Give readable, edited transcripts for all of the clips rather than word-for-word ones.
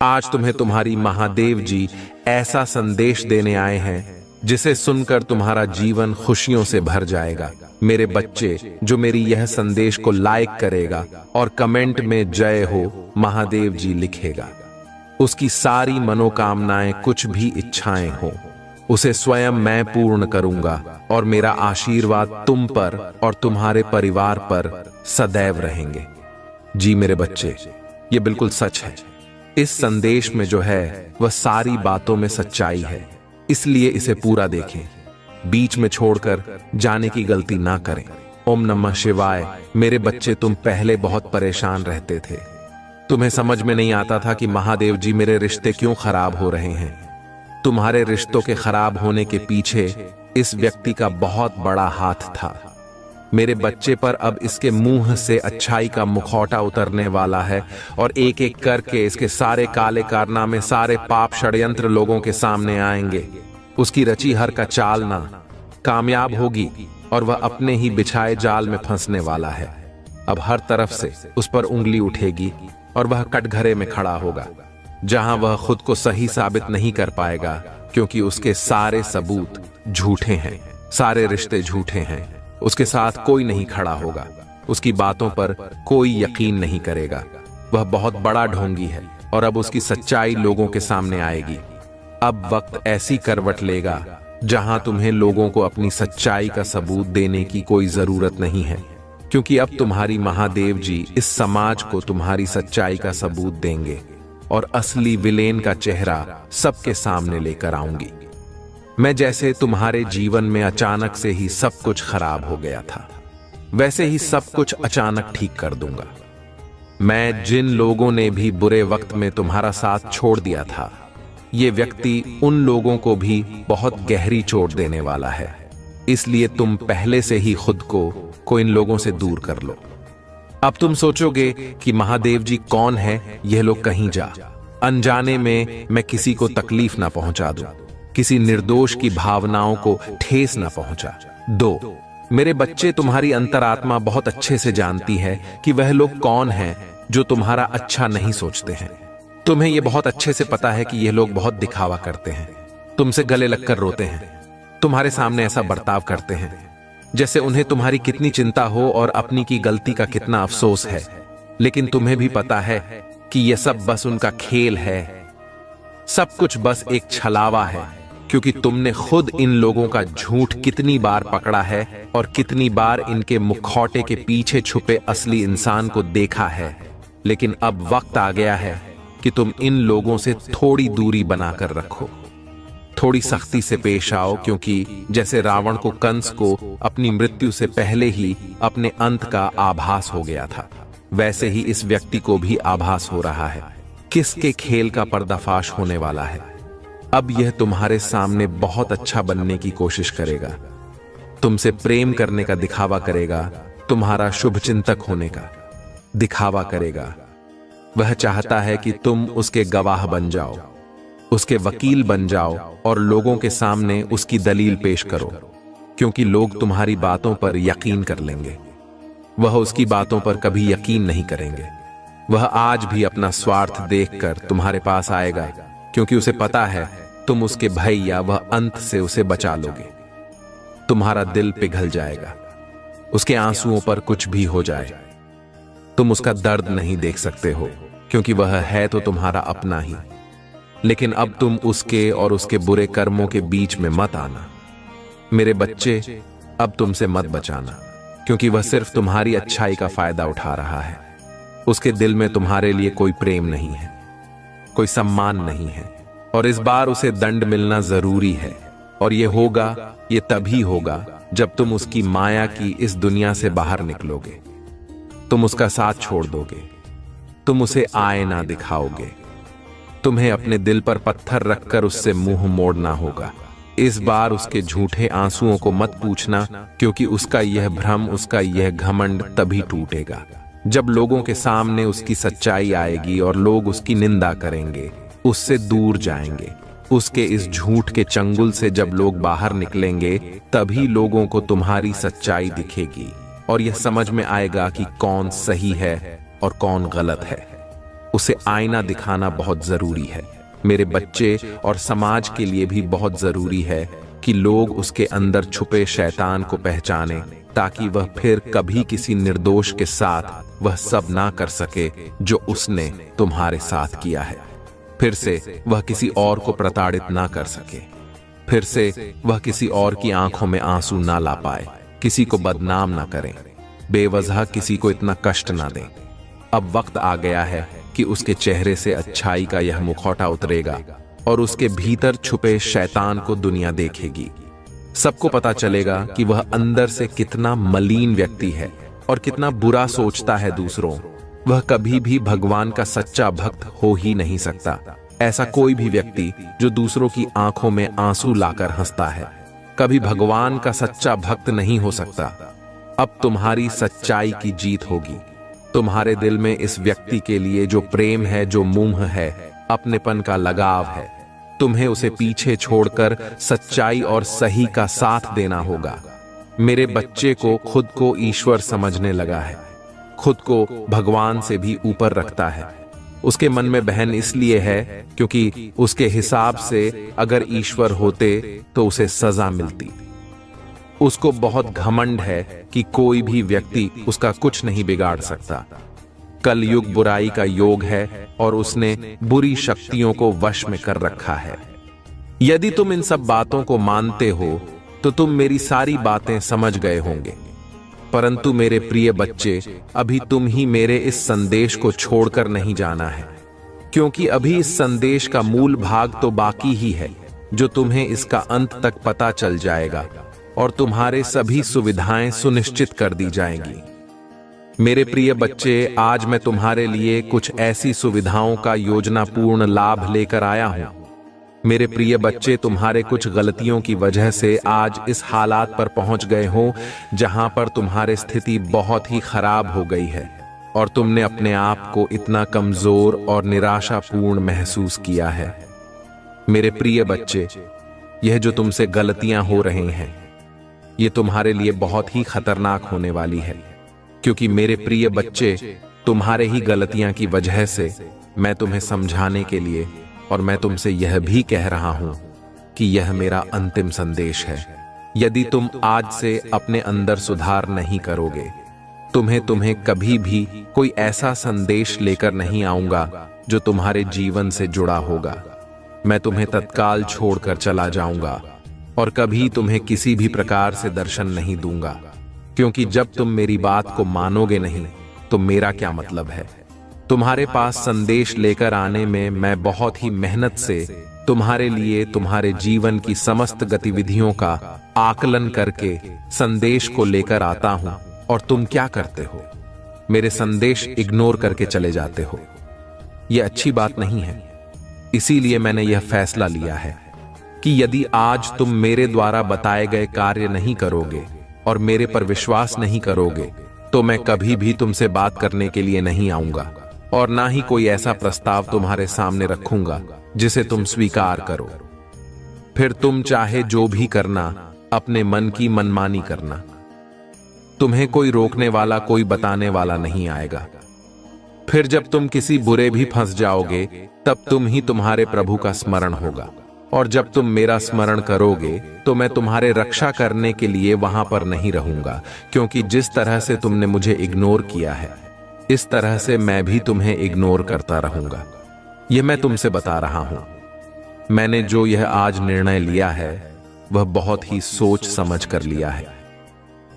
आज तुम्हें तुम्हारी महादेव जी ऐसा संदेश देने आए हैं जिसे सुनकर तुम्हारा जीवन खुशियों से भर जाएगा। मेरे बच्चे, जो मेरी यह संदेश को लाइक करेगा और कमेंट में जय हो महादेव जी लिखेगा, उसकी सारी मनोकामनाएं, कुछ भी इच्छाएं हो, उसे स्वयं मैं पूर्ण करूंगा और मेरा आशीर्वाद तुम पर और तुम्हारे परिवार पर सदैव रहेंगे। जी मेरे बच्चे, ये बिल्कुल सच है। इस संदेश में जो है वह सारी बातों में सच्चाई है, इसलिए इसे पूरा देखें, बीच में छोड़कर जाने की गलती ना करें। ओम नमः शिवाय। मेरे बच्चे, तुम पहले बहुत परेशान रहते थे। तुम्हें समझ में नहीं आता था कि महादेव जी मेरे रिश्ते क्यों खराब हो रहे हैं। तुम्हारे रिश्तों के खराब होने के पीछे इस व्यक्ति का बहुत बड़ा हाथ था। मेरे बच्चे, पर अब इसके मुंह से अच्छाई का मुखौटा उतरने वाला है और एक एक करके इसके सारे काले कारनामे, सारे पाप षड्यंत्र लोगों के सामने आएंगे। उसकी रची हर का चालना कामयाब होगी और वह अपने ही बिछाए जाल में फंसने वाला है। अब हर तरफ से उस पर उंगली उठेगी और वह कटघरे में खड़ा होगा, जहां वह खुद को सही साबित नहीं कर पाएगा, क्योंकि उसके सारे सबूत झूठे हैं, सारे रिश्ते झूठे हैं। उसके साथ कोई नहीं खड़ा होगा, उसकी बातों पर कोई यकीन नहीं करेगा। वह बहुत बड़ा ढोंगी है और अब उसकी सच्चाई लोगों के सामने आएगी। अब वक्त ऐसी करवट लेगा जहां तुम्हें लोगों को अपनी सच्चाई का सबूत देने की कोई जरूरत नहीं है, क्योंकि अब तुम्हारी महादेव जी इस समाज को तुम्हारी सच्चाई का सबूत देंगे और असली विलेन का चेहरा सबके सामने लेकर आऊंगी। मैं जैसे तुम्हारे जीवन में अचानक से ही सब कुछ खराब हो गया था, वैसे ही सब कुछ अचानक ठीक कर दूंगा। मैं जिन लोगों ने भी बुरे वक्त में तुम्हारा साथ छोड़ दिया था, ये व्यक्ति उन लोगों को भी बहुत गहरी चोट देने वाला है। इसलिए तुम पहले से ही खुद को इन लोगों से दूर कर लो। अब तुम सोचोगे कि महादेव जी कौन है, यह लोग कहीं जा, अनजाने में मैं किसी को तकलीफ ना पहुंचा दूं, किसी निर्दोष की भावनाओं को ठेस ना पहुंचा दो। मेरे बच्चे, तुम्हारी अंतरात्मा बहुत अच्छे से जानती है कि वह लोग कौन हैं जो तुम्हारा अच्छा नहीं सोचते हैं। तुम्हें यह बहुत अच्छे से पता है कि यह लोग बहुत दिखावा करते हैं, तुमसे गले लगकर रोते हैं, तुम्हारे सामने ऐसा बर्ताव करते हैं जैसे उन्हें तुम्हारी कितनी चिंता हो और अपनी की गलती का कितना अफसोस है। लेकिन तुम्हें भी पता है कि यह सब बस उनका खेल है, सब कुछ बस एक छलावा है, क्योंकि तुमने खुद इन लोगों का झूठ कितनी बार पकड़ा है और कितनी बार इनके मुखौटे के पीछे छुपे असली इंसान को देखा है। लेकिन अब वक्त आ गया है कि तुम इन लोगों से थोड़ी दूरी बनाकर रखो, थोड़ी सख्ती से पेश आओ, क्योंकि जैसे रावण को कंस को अपनी मृत्यु से पहले ही अपने अंत का आभास हो गया था, वैसे ही इस व्यक्ति को भी आभास हो रहा है किसके खेल का पर्दाफाश होने वाला है। अब यह तुम्हारे सामने बहुत अच्छा बनने की कोशिश करेगा, तुमसे प्रेम करने का दिखावा करेगा, तुम्हारा शुभचिंतक होने का दिखावा करेगा। वह चाहता है कि तुम उसके गवाह बन जाओ, उसके वकील बन जाओ और लोगों के सामने उसकी दलील पेश करो, क्योंकि लोग तुम्हारी बातों पर यकीन कर लेंगे। वह उसकी बातों पर कभी यकीन नहीं करेंगे। वह आज भी अपना स्वार्थ देखकर तुम्हारे पास आएगा, क्योंकि उसे पता है तुम उसके भय या वह अंत से उसे बचा लोगे। तुम्हारा दिल पिघल जाएगा, उसके आंसुओं पर कुछ भी हो जाए, तुम उसका दर्द नहीं देख सकते हो, क्योंकि वह है तो तुम्हारा अपना ही। लेकिन अब तुम उसके और उसके बुरे कर्मों के बीच में मत आना। मेरे बच्चे, अब तुमसे मत बचाना, क्योंकि वह सिर्फ तुम्हारी अच्छाई का फायदा उठा रहा है। उसके दिल में तुम्हारे लिए कोई प्रेम नहीं है, कोई सम्मान नहीं है, और इस बार उसे दंड मिलना जरूरी है। और ये तभी होगा जब तुम उसकी माया की इस दुनिया से बाहर निकलोगे, तुम उसका साथ छोड़ दोगे, तुम उसे आईना दिखाओगे। तुम्हें अपने दिल पर पत्थर रखकर उससे मुंह मोड़ना होगा। इस बार उसके झूठे आंसुओं को मत पूछना, क्योंकि उसका यह भ्रम, उसका यह घमंड तभी टूटेगा जब लोगों के सामने उसकी सच्चाई आएगी और लोग उसकी निंदा करेंगे, उससे दूर जाएंगे। उसके इस झूठ के चंगुल से जब लोग बाहर निकलेंगे, तभी लोगों को तुम्हारी सच्चाई दिखेगी और यह समझ में आएगा कि कौन सही है और कौन गलत है। उसे आईना दिखाना बहुत जरूरी है। मेरे बच्चे और समाज के लिए भी बहुत जरूरी है कि लोग उसके अंदर छुपे शैतान को पहचाने, ताकि वह फिर कभी किसी निर्दोष के साथ वह सब ना कर सके जो उसने तुम्हारे साथ किया है। फिर से वह किसी और को प्रताड़ित ना कर सके, फिर से वह किसी और की आंखों में आंसू ना ला पाए, किसी को बदनाम ना करें, बेवजह किसी को इतना कष्ट ना दें। अब वक्त आ गया है कि उसके चेहरे से अच्छाई का यह मुखौटा उतरेगा और उसके भीतर छुपे शैतान को दुनिया देखेगी। सबको पता चलेगा कि वह अंदर से कितना मलिन व्यक्ति है और कितना बुरा सोचता है दूसरों। वह कभी भी भगवान का सच्चा भक्त हो ही नहीं सकता। ऐसा कोई भी व्यक्ति जो दूसरों की आंखों में आंसू लाकर हंसता है, कभी भगवान का सच्चा भक्त नहीं हो सकता। अब तुम्हारी सच्चाई की जीत होगी। तुम्हारे दिल में इस व्यक्ति के लिए जो प्रेम है, जो मोह है, अपनेपन का लगाव है, तुम्हें उसे पीछे छोड़कर सच्चाई और सही का साथ देना होगा। मेरे बच्चे को खुद को ईश्वर समझने लगा है, खुद को भगवान से भी ऊपर रखता है। उसके मन में बहन इसलिए है क्योंकि उसके हिसाब से अगर ईश्वर होते तो उसे सजा मिलती। उसको बहुत घमंड है कि कोई भी व्यक्ति उसका कुछ नहीं बिगाड़ सकता। कल युग बुराई का योग है और उसने बुरी शक्तियों को वश में कर रखा है। यदि तुम इन सब बातों को मानते हो तो तुम मेरी सारी बातें समझ गए होंगे। परंतु मेरे प्रिय बच्चे, अभी तुम ही मेरे इस संदेश को छोड़कर नहीं जाना है, क्योंकि अभी इस संदेश का मूल भाग तो बाकी ही है, जो तुम्हें इसका अंत तक पता चल जाएगा और तुम्हारे सभी सुविधाएं सुनिश्चित कर दी जाएंगी। मेरे प्रिय बच्चे, आज मैं तुम्हारे लिए कुछ ऐसी सुविधाओं का योजनापूर्ण लाभ लेकर आया हूं। मेरे प्रिय बच्चे, तुम्हारे कुछ गलतियों की वजह से आज इस हालात पर पहुंच गए हो जहां पर तुम्हारी स्थिति बहुत ही खराब हो गई है और तुमने अपने आप को इतना कमजोर और निराशापूर्ण महसूस किया है। मेरे प्रिय बच्चे, यह जो तुमसे गलतियां हो रही हैं, ये तुम्हारे लिए बहुत ही खतरनाक होने वाली है, क्योंकि मेरे प्रिय बच्चे, तुम्हारे ही गलतियां की वजह से मैं तुम्हें समझाने के लिए और मैं तुमसे यह भी कह रहा हूं कि यह मेरा अंतिम संदेश है। यदि तुम आज से अपने अंदर सुधार नहीं करोगे, तुम्हें कभी भी कोई ऐसा संदेश लेकर नहीं आऊंगा जो तुम्हारे जीवन से जुड़ा होगा। मैं तुम्हें तत्काल छोड़कर चला जाऊंगा और कभी तुम्हें किसी भी प्रकार से दर्शन नहीं दूंगा, क्योंकि जब तुम मेरी बात को मानोगे नहीं तो मेरा क्या मतलब है। तुम्हारे पास संदेश लेकर आने में मैं बहुत ही मेहनत से तुम्हारे लिए तुम्हारे जीवन की समस्त गतिविधियों का आकलन करके संदेश को लेकर आता हूं, और तुम क्या करते हो? मेरे संदेश इग्नोर करके चले जाते हो। यह अच्छी बात नहीं है। इसीलिए मैंने यह फैसला लिया है कि यदि आज तुम मेरे द्वारा बताए गए कार्य नहीं करोगे और मेरे पर विश्वास नहीं करोगे, तो मैं कभी भी तुमसे बात करने के लिए नहीं आऊंगा और ना ही कोई ऐसा प्रस्ताव तुम्हारे सामने रखूंगा जिसे तुम स्वीकार करो। फिर तुम चाहे जो भी करना, अपने मन की मनमानी करना। तुम्हें कोई रोकने वाला, कोई बताने वाला नहीं आएगा। फिर जब तुम किसी बुरे भी फंस जाओगे, तब तुम ही तुम्हारे प्रभु का स्मरण होगा, और जब तुम मेरा स्मरण करोगे तो मैं तुम्हारे रक्षा करने के लिए वहां पर नहीं रहूंगा, क्योंकि जिस तरह से तुमने मुझे इग्नोर किया है, इस तरह से मैं भी तुम्हें इग्नोर करता रहूंगा। यह मैं तुमसे बता रहा हूं। मैंने जो यह आज निर्णय लिया है वह बहुत ही सोच समझ कर लिया है।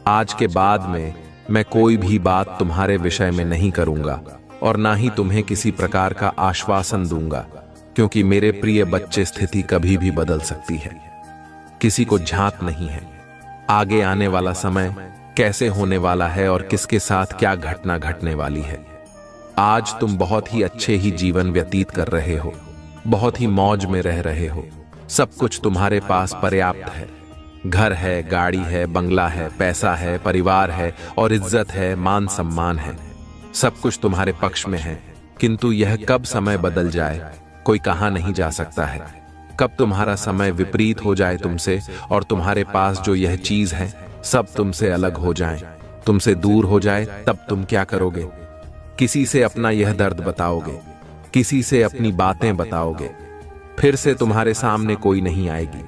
आज के बाद में मैं कोई भी बात तुम्हारे विषय में नहीं करूंगा और ना ही तुम्हें किसी प्रकार का आश्वासन दूंगा, क्योंकि मेरे प्रिय बच्चे, स्थिति कभी भी बदल सकती है। किसी को झांक नहीं है आगे आने वाला समय कैसे होने वाला है और किसके साथ क्या घटना घटने वाली है। आज तुम बहुत ही अच्छे ही जीवन व्यतीत कर रहे हो, बहुत ही मौज में रह रहे हो। सब कुछ तुम्हारे पास पर्याप्त है। घर है, गाड़ी है, बंगला है, पैसा है, परिवार है और इज्जत है, मान सम्मान है। सब कुछ तुम्हारे पक्ष में है, किंतु यह कब समय बदल जाए कोई कहा नहीं जा सकता है। कब तुम्हारा समय विपरीत हो जाए तुमसे और तुम्हारे पास जो यह चीज है सब तुमसे अलग हो जाए, तुमसे दूर हो जाए, तब तुम क्या करोगे? किसी से अपना यह दर्द बताओगे? किसी से अपनी बातें बताओगे, फिर से तुम्हारे सामने कोई नहीं आएगी।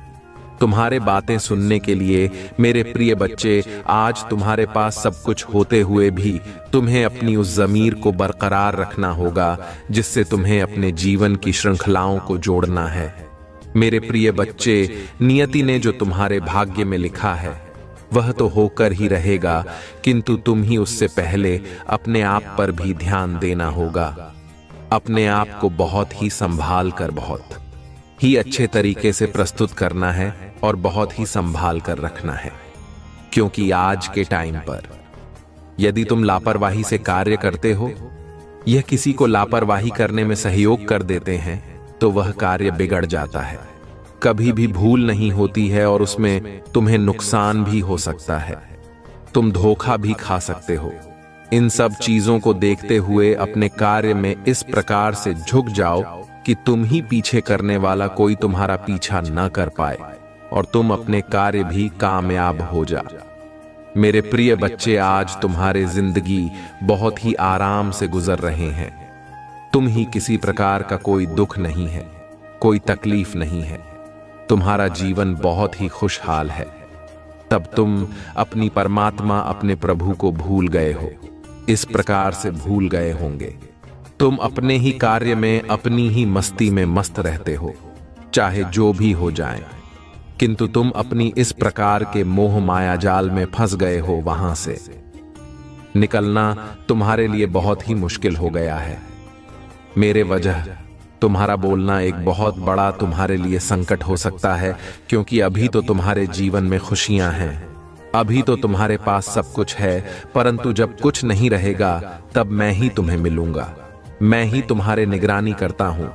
तुम्हारे बातें सुनने के लिए मेरे प्रिय बच्चे, आज तुम्हारे पास सब कुछ होते हुए भी तुम्हें अपनी उस ज़मीर को बरकरार रखना होगा जिससे तुम्हें अपने जीवन की श्रृंखलाओं को जोड़ना है। मेरे प्रिय बच्चे, नियति ने जो तुम्हारे भाग्य में लिखा है वह तो होकर ही रहेगा, किंतु तुम ही उससे पहले अपने आप पर भी ध्यान देना होगा। अपने आप को बहुत ही संभाल कर, बहुत ही अच्छे तरीके से प्रस्तुत करना है और बहुत ही संभाल कर रखना है, क्योंकि आज के टाइम पर यदि तुम लापरवाही से कार्य करते हो या किसी को लापरवाही करने में सहयोग कर देते हैं तो वह कार्य बिगड़ जाता है। कभी भी भूल नहीं होती है और उसमें तुम्हें नुकसान भी हो सकता है, तुम धोखा भी खा सकते हो। इन सब चीजों को देखते हुए अपने कार्य में इस प्रकार से झुक जाओ कि तुम ही पीछे करने वाला कोई तुम्हारा पीछा न कर पाए और तुम अपने कार्य भी कामयाब हो जा। मेरे प्रिय बच्चे, आज तुम्हारे जिंदगी बहुत ही आराम से गुजर रहे हैं। तुम ही किसी प्रकार का कोई दुख नहीं है, कोई तकलीफ नहीं है, तुम्हारा जीवन बहुत ही खुशहाल है। तब तुम अपनी परमात्मा, अपने प्रभु को भूल गए हो, इस प्रकार से भूल गए होंगे। तुम अपने ही कार्य में, अपनी ही मस्ती में मस्त रहते हो, चाहे जो भी हो जाए, किंतु तुम अपनी इस प्रकार के मोह माया जाल में फंस गए हो। वहां से निकलना तुम्हारे लिए बहुत ही मुश्किल हो गया है। मेरे वजह तुम्हारा बोलना एक बहुत बड़ा तुम्हारे लिए संकट हो सकता है, क्योंकि अभी तो तुम्हारे जीवन में खुशियां हैं, अभी तो तुम्हारे पास सब कुछ है, परंतु जब कुछ नहीं रहेगा तब मैं ही तुम्हें मिलूंगा, मैं ही तुम्हारे निगरानी करता हूं,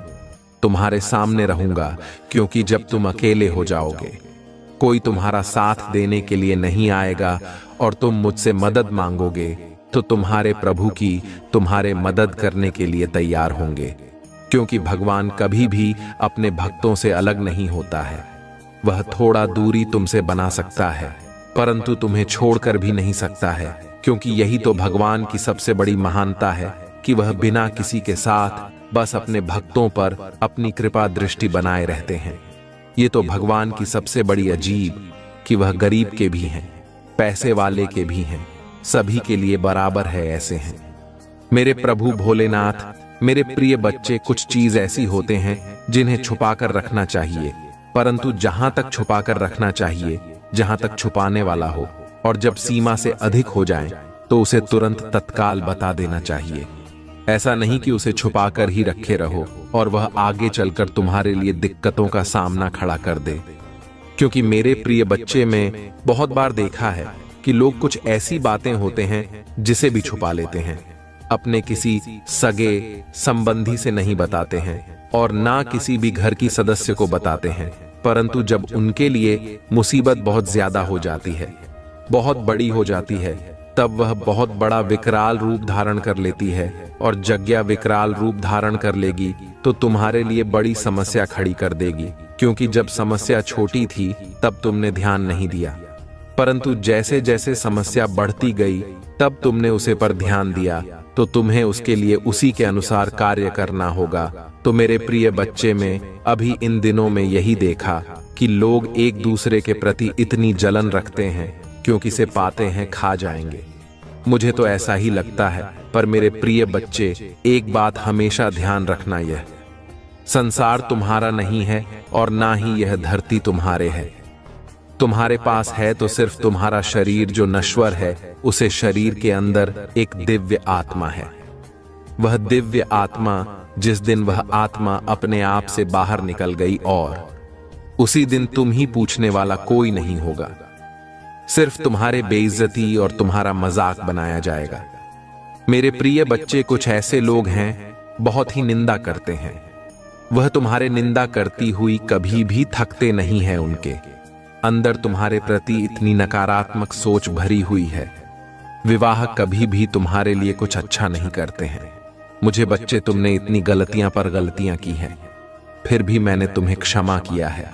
तुम्हारे सामने रहूंगा। क्योंकि जब तुम अकेले हो जाओगे, कोई तुम्हारा साथ देने के लिए नहीं आएगा और तुम मुझसे मदद मांगोगे, तो तुम्हारे प्रभु की तुम्हारे मदद करने के लिए तैयार होंगे। क्योंकि भगवान कभी भी अपने भक्तों से अलग नहीं होता है। वह थोड़ा दूरी तुमसे बना सकता है, परंतु तुम्हें छोड़कर भी नहीं सकता है, क्योंकि यही तो भगवान की सबसे बड़ी महानता है कि वह बिना किसी के साथ बस अपने भक्तों पर अपनी कृपा दृष्टि बनाए रहते हैं। ये तो भगवान की सबसे बड़ी अजीब कि वह गरीब के भी हैं, पैसे वाले के भी हैं, सभी के लिए बराबर है, ऐसे हैं। मेरे प्रभु भोलेनाथ, मेरे प्रिय बच्चे, कुछ चीज ऐसी होते हैं जिन्हें छुपाकर रखना चाहिए, परंतु जहां तक छुपाकर रखना चाहिए, जहां तक छुपाने वाला हो, और जब सीमा से अधिक हो जाए तो उसे तुरंत तत्काल बता देना चाहिए। ऐसा नहीं कि उसे छुपाकर ही रखे रहो और वह आगे चलकर तुम्हारे लिए दिक्कतों का सामना खड़ा कर दे। क्योंकि मेरे प्रिय बच्चे, में बहुत बार देखा है कि लोग कुछ ऐसी बातें होते हैं जिसे भी छुपा लेते हैं, अपने किसी सगे संबंधी से नहीं बताते हैं और ना किसी भी घर की सदस्य को बताते हैं, परंतु जब उनके लिए मुसीबत बहुत ज्यादा हो जाती है, बहुत बड़ी हो जाती है, तब वह बहुत बड़ा विकराल रूप धारण कर लेती है, और जग्या विकराल रूप धारण कर लेगी तो तुम्हारे लिए बड़ी समस्या खड़ी कर देगी। क्योंकि जब समस्या छोटी थी तब तुमने ध्यान नहीं दिया, परंतु जैसे जैसे समस्या बढ़ती गई तब तुमने उसे पर ध्यान दिया, तो तुम्हें उसके लिए उसी के अनुसार कार्य करना होगा। तो मेरे प्रिय बच्चे, में अभी इन दिनों में यही देखा कि लोग एक दूसरे के प्रति इतनी जलन रखते हैं, क्योंकि से पाते हैं खा जाएंगे। मुझे तो ऐसा ही लगता है, पर मेरे प्रिय बच्चे, एक बात हमेशा ध्यान रखना, यह संसार तुम्हारा नहीं है और ना ही यह धरती तुम्हारे है। तुम्हारे पास है तो सिर्फ तुम्हारा शरीर जो नश्वर है, उसे शरीर के अंदर एक दिव्य आत्मा है। वह दिव्य आत्मा, जिस दिन वह आत्मा अपने आप से बाहर निकल गई, और उसी दिन तुम ही पूछने वाला कोई नहीं होगा, सिर्फ तुम्हारे बेइज्जती और तुम्हारा मजाक बनाया जाएगा। मेरे प्रिय बच्चे, कुछ ऐसे लोग हैं बहुत ही निंदा करते हैं, वह तुम्हारे निंदा करती हुई कभी भी थकते नहीं हैं। उनके अंदर तुम्हारे प्रति इतनी नकारात्मक सोच भरी हुई है, विवाह कभी भी तुम्हारे लिए कुछ अच्छा नहीं करते हैं। मुझे बच्चे, तुमने इतनी गलतियां पर गलतियां की हैं, फिर भी मैंने तुम्हें क्षमा किया है,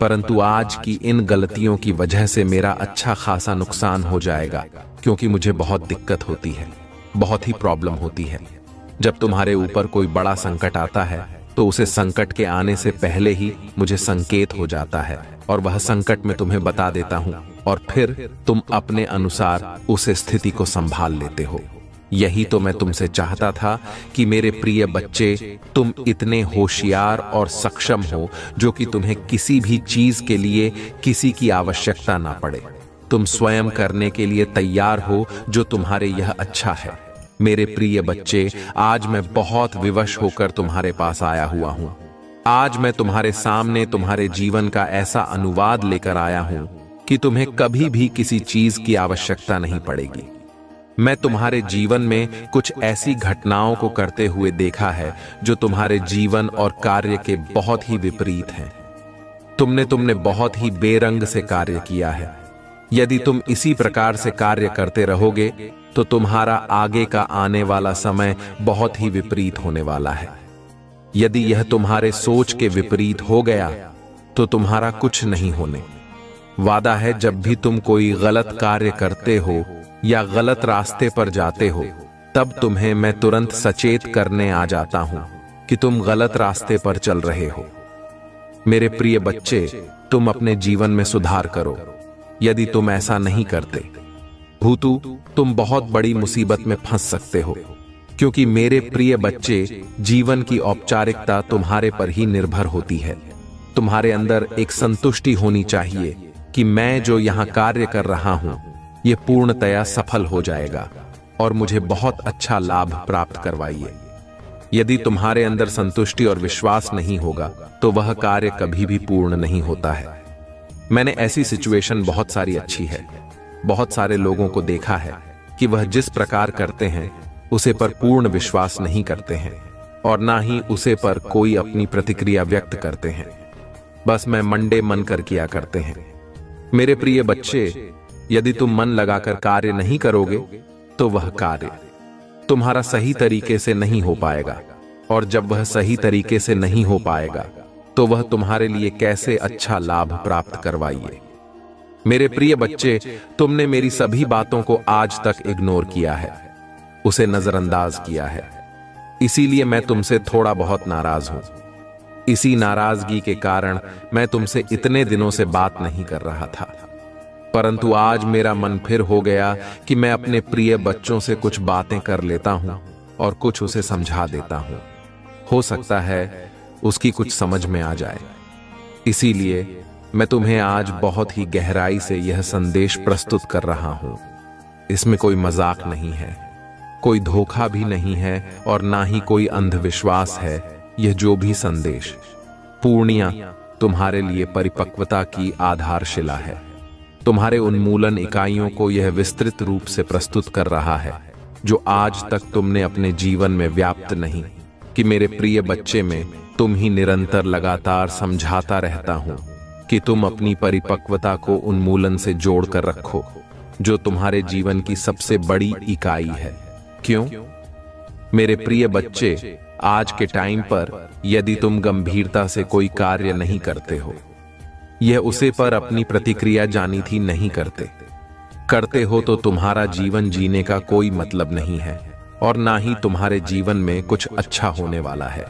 परंतु आज की इन गलतियों की वजह से मेरा अच्छा खासा नुकसान हो जाएगा, क्योंकि मुझे बहुत दिक्कत होती है, बहुत ही प्रॉब्लम होती है। जब तुम्हारे ऊपर कोई बड़ा संकट आता है तो उसे संकट के आने से पहले ही मुझे संकेत हो जाता है और वह संकट मैं तुम्हें बता देता हूं और फिर तुम अपने अनुसार उस स्थिति को संभाल लेते हो। यही तो मैं तुमसे चाहता था कि मेरे प्रिय बच्चे, तुम इतने होशियार और सक्षम हो जो कि तुम्हें किसी भी चीज के लिए किसी की आवश्यकता ना पड़े। तुम स्वयं करने के लिए तैयार हो जो तुम्हारे यह अच्छा है। मेरे प्रिय बच्चे, आज मैं बहुत विवश होकर तुम्हारे पास आया हुआ हूं। आज मैं तुम्हारे सामने तुम्हारे जीवन का ऐसा अनुवाद लेकर आया हूं कि तुम्हें कभी भी किसी चीज की आवश्यकता नहीं पड़ेगी। मैं तुम्हारे जीवन में कुछ ऐसी घटनाओं को करते हुए देखा है जो तुम्हारे जीवन और कार्य के बहुत ही विपरीत हैं। तुमने बहुत ही बेरंग से कार्य किया है। यदि तुम इसी प्रकार से कार्य करते रहोगे तो तुम्हारा आगे का आने वाला समय बहुत ही विपरीत होने वाला है। यदि यह तुम्हारे सोच के विपरीत हो गया तो तुम्हारा कुछ नहीं होने वादा है। जब भी तुम कोई गलत कार्य करते हो या गलत रास्ते पर जाते हो तब तुम्हें मैं तुरंत सचेत करने आ जाता हूं कि तुम गलत रास्ते पर चल रहे हो। मेरे प्रिय बच्चे, तुम अपने जीवन में सुधार करो। यदि तुम ऐसा नहीं करते भूतू, तुम बहुत बड़ी मुसीबत में फंस सकते हो, क्योंकि मेरे प्रिय बच्चे, जीवन की औपचारिकता तुम्हारे पर ही निर्भर होती है। तुम्हारे अंदर एक संतुष्टि होनी चाहिए कि मैं जो यहां कार्य कर रहा हूं ये पूर्णतया सफल हो जाएगा और मुझे बहुत अच्छा लाभ प्राप्त करवाइए। यदि तुम्हारे अंदर संतुष्टि और विश्वास नहीं होगा तो वह कार्य कभी भी पूर्ण नहीं होता है। मैंने ऐसी सिचुएशन बहुत सारी अच्छी है। बहुत सारे लोगों को देखा है कि वह जिस प्रकार करते हैं उसे पर पूर्ण विश्वास नहीं करते हैं और ना ही उसे पर कोई अपनी प्रतिक्रिया व्यक्त करते हैं। बस मैं मंडे मन कर किया करते हैं। मेरे प्रिय बच्चे, यदि तुम मन लगाकर कार्य नहीं करोगे तो वह कार्य तुम्हारा सही तरीके से नहीं हो पाएगा, और जब वह सही तरीके से नहीं हो पाएगा तो वह तुम्हारे लिए कैसे अच्छा लाभ प्राप्त करवाइए। मेरे प्रिय बच्चे, तुमने मेरी सभी बातों को आज तक इग्नोर किया है, उसे नजरअंदाज किया है। इसीलिए मैं तुमसे थोड़ा बहुत नाराज हूं। इसी नाराजगी के कारण मैं तुमसे इतने दिनों से बात नहीं कर रहा था, परंतु आज मेरा मन फिर हो गया कि मैं अपने प्रिय बच्चों से कुछ बातें कर लेता हूं और कुछ उसे समझा देता हूं। हो सकता है उसकी कुछ समझ में आ जाए। इसीलिए मैं तुम्हें आज बहुत ही गहराई से यह संदेश प्रस्तुत कर रहा हूं। इसमें कोई मजाक नहीं है, कोई धोखा भी नहीं है और ना ही कोई अंधविश्वास है। यह जो भी संदेश पूर्णिया तुम्हारे लिए परिपक्वता की आधारशिला है। तुम्हारे उन्मूलन इकाइयों को यह विस्तृत रूप से प्रस्तुत कर रहा है जो आज तक तुमने अपने जीवन में व्याप्त नहीं कि मेरे प्रिय बच्चे, में तुम ही निरंतर लगातार समझाता रहता हूं कि तुम अपनी परिपक्वता को उन्मूलन से जोड़कर रखो, जो तुम्हारे जीवन की सबसे बड़ी इकाई है। क्यों? मेरे प्रिय बच्चे, आज के टाइम पर यदि तुम गंभीरता से कोई कार्य नहीं करते हो, यह उसे पर अपनी प्रतिक्रिया जानी थी नहीं करते हो तो तुम्हारा जीवन जीने का कोई मतलब नहीं है और ना ही तुम्हारे जीवन में कुछ अच्छा होने वाला है।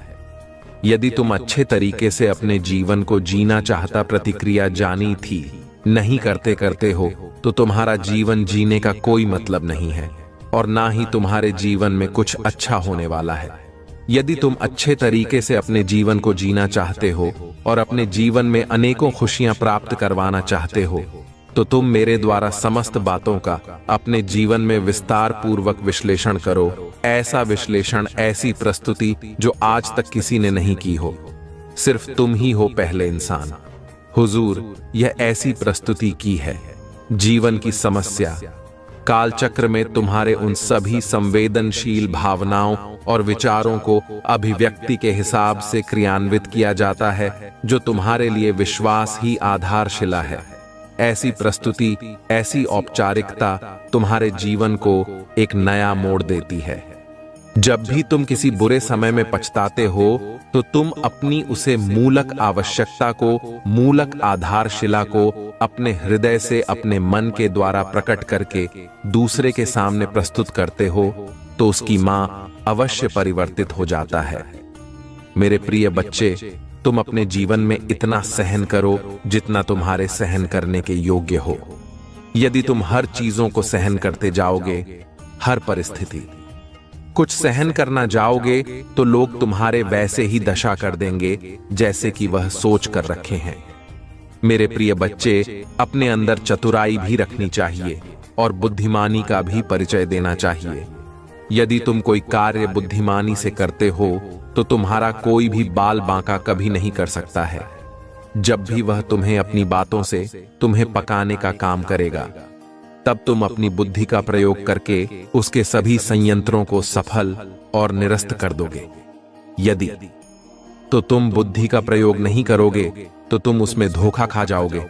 यदि तुम अच्छे तरीके से अपने जीवन को जीना चाहता प्रतिक्रिया जानी थी नहीं करते हो तो तुम्हारा जीवन जीने का कोई मतलब नहीं है और ना ही तुम्हारे जीवन में कुछ अच्छा होने वाला है। यदि तुम अच्छे तरीके से अपने जीवन को जीना चाहते हो और अपने जीवन में अनेकों खुशियां प्राप्त करवाना चाहते हो तो तुम मेरे द्वारा समस्त बातों का अपने जीवन में विस्तार पूर्वक विश्लेषण करो। ऐसा विश्लेषण, ऐसी प्रस्तुति जो आज तक किसी ने नहीं की हो, सिर्फ तुम ही हो पहले इंसान। हुजूर, यह ऐसी प्रस्तुति की है। जीवन की समस्या कालचक्र में तुम्हारे उन सभी संवेदनशील भावनाओं और विचारों को अभिव्यक्ति के हिसाब से क्रियान्वित किया जाता है जो तुम्हारे लिए विश्वास ही आधारशिला है। ऐसी प्रस्तुति, ऐसी औपचारिकता तुम्हारे जीवन को एक नया मोड़ देती है। जब भी तुम किसी बुरे समय में पछताते हो तो तुम अपनी उसे मूलक आवश्यकता को, मूलक आधारशिला को अपने हृदय से, अपने मन के द्वारा प्रकट करके दूसरे के सामने प्रस्तुत करते हो तो उसकी मां अवश्य परिवर्तित हो जाता है। मेरे प्रिय बच्चे, तुम अपने जीवन में इतना सहन करो जितना तुम्हारे सहन करने के योग्य हो। यदि तुम हर चीजों को सहन करते जाओगे, हर परिस्थिति कुछ सहन करना जाओगे, तो लोग तुम्हारे वैसे ही दशा कर देंगे जैसे कि वह सोच कर रखे हैं। मेरे प्रिय बच्चे, अपने अंदर चतुराई भी रखनी चाहिए और बुद्धिमानी का भी परिचय देना चाहिए। यदि तुम कोई कार्य बुद्धिमानी से करते हो तो तुम्हारा कोई भी बाल बांका कभी नहीं कर सकता है। जब भी वह तुम्हें अपनी बातों से तुम्हें पकाने का काम करेगा, तब तुम अपनी बुद्धि का प्रयोग करके उसके सभी संयंत्रों को सफल और निरस्त कर दोगे। यदि तो तुम बुद्धि का प्रयोग नहीं करोगे तो तुम उसमें धोखा खा जाओगे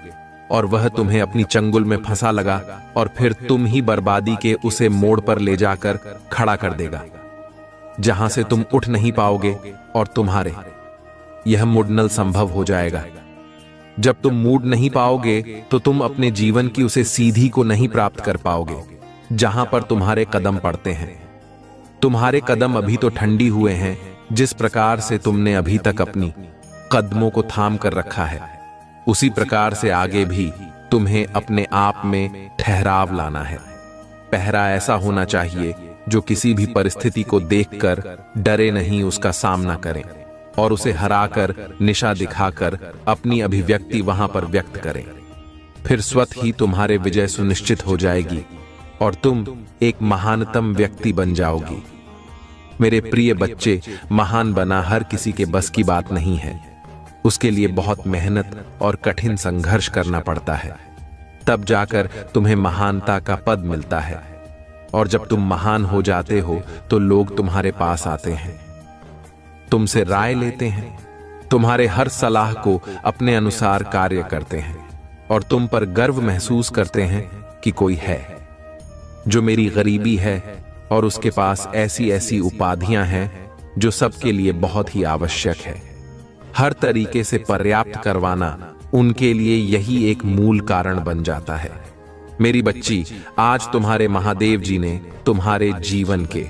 और वह तुम्हें अपनी चंगुल में फंसा लगा और फिर तुम ही बर्बादी के उसे मोड़ पर ले जाकर खड़ा कर देगा, जहां से तुम उठ नहीं पाओगे और तुम्हारे यह मुड़नल संभव हो जाएगा। जब तुम मूड नहीं पाओगे तो तुम अपने जीवन की उसे सीधी को नहीं प्राप्त कर पाओगे जहां पर तुम्हारे कदम पड़ते हैं। तुम्हारे कदम अभी तो ठंडी हुए हैं, जिस प्रकार से तुमने अभी तक अपनी कदमों को थाम कर रखा है, उसी प्रकार से आगे भी तुम्हें अपने आप में ठहराव लाना है। पहरा ऐसा होना चाहिए जो किसी भी परिस्थिति को देखकर डरे नहीं, उसका सामना करें और उसे हराकर निशा दिखाकर अपनी अभिव्यक्ति वहां पर व्यक्त करें। फिर स्वतः ही तुम्हारे विजय सुनिश्चित हो जाएगी और तुम एक महानतम व्यक्ति बन जाओगी। मेरे प्रिय बच्चे, महान बना हर किसी के बस की बात नहीं है। उसके लिए बहुत मेहनत और कठिन संघर्ष करना पड़ता है, तब जाकर तुम्हें महानता का पद मिलता है। और जब तुम महान हो जाते हो तो लोग तुम्हारे पास आते हैं, तुमसे राय लेते हैं, तुम्हारे हर सलाह को अपने अनुसार कार्य करते हैं और तुम पर गर्व महसूस करते हैं कि कोई है जो मेरी गरीबी है और उसके पास ऐसी ऐसी उपाधियां हैं जो सबके लिए बहुत ही आवश्यक है। हर तरीके से पर्याप्त करवाना उनके लिए यही एक मूल कारण बन जाता है। मेरी बच्ची, आज तुम्हारे महादेव जी ने तुम्हारे जीवन के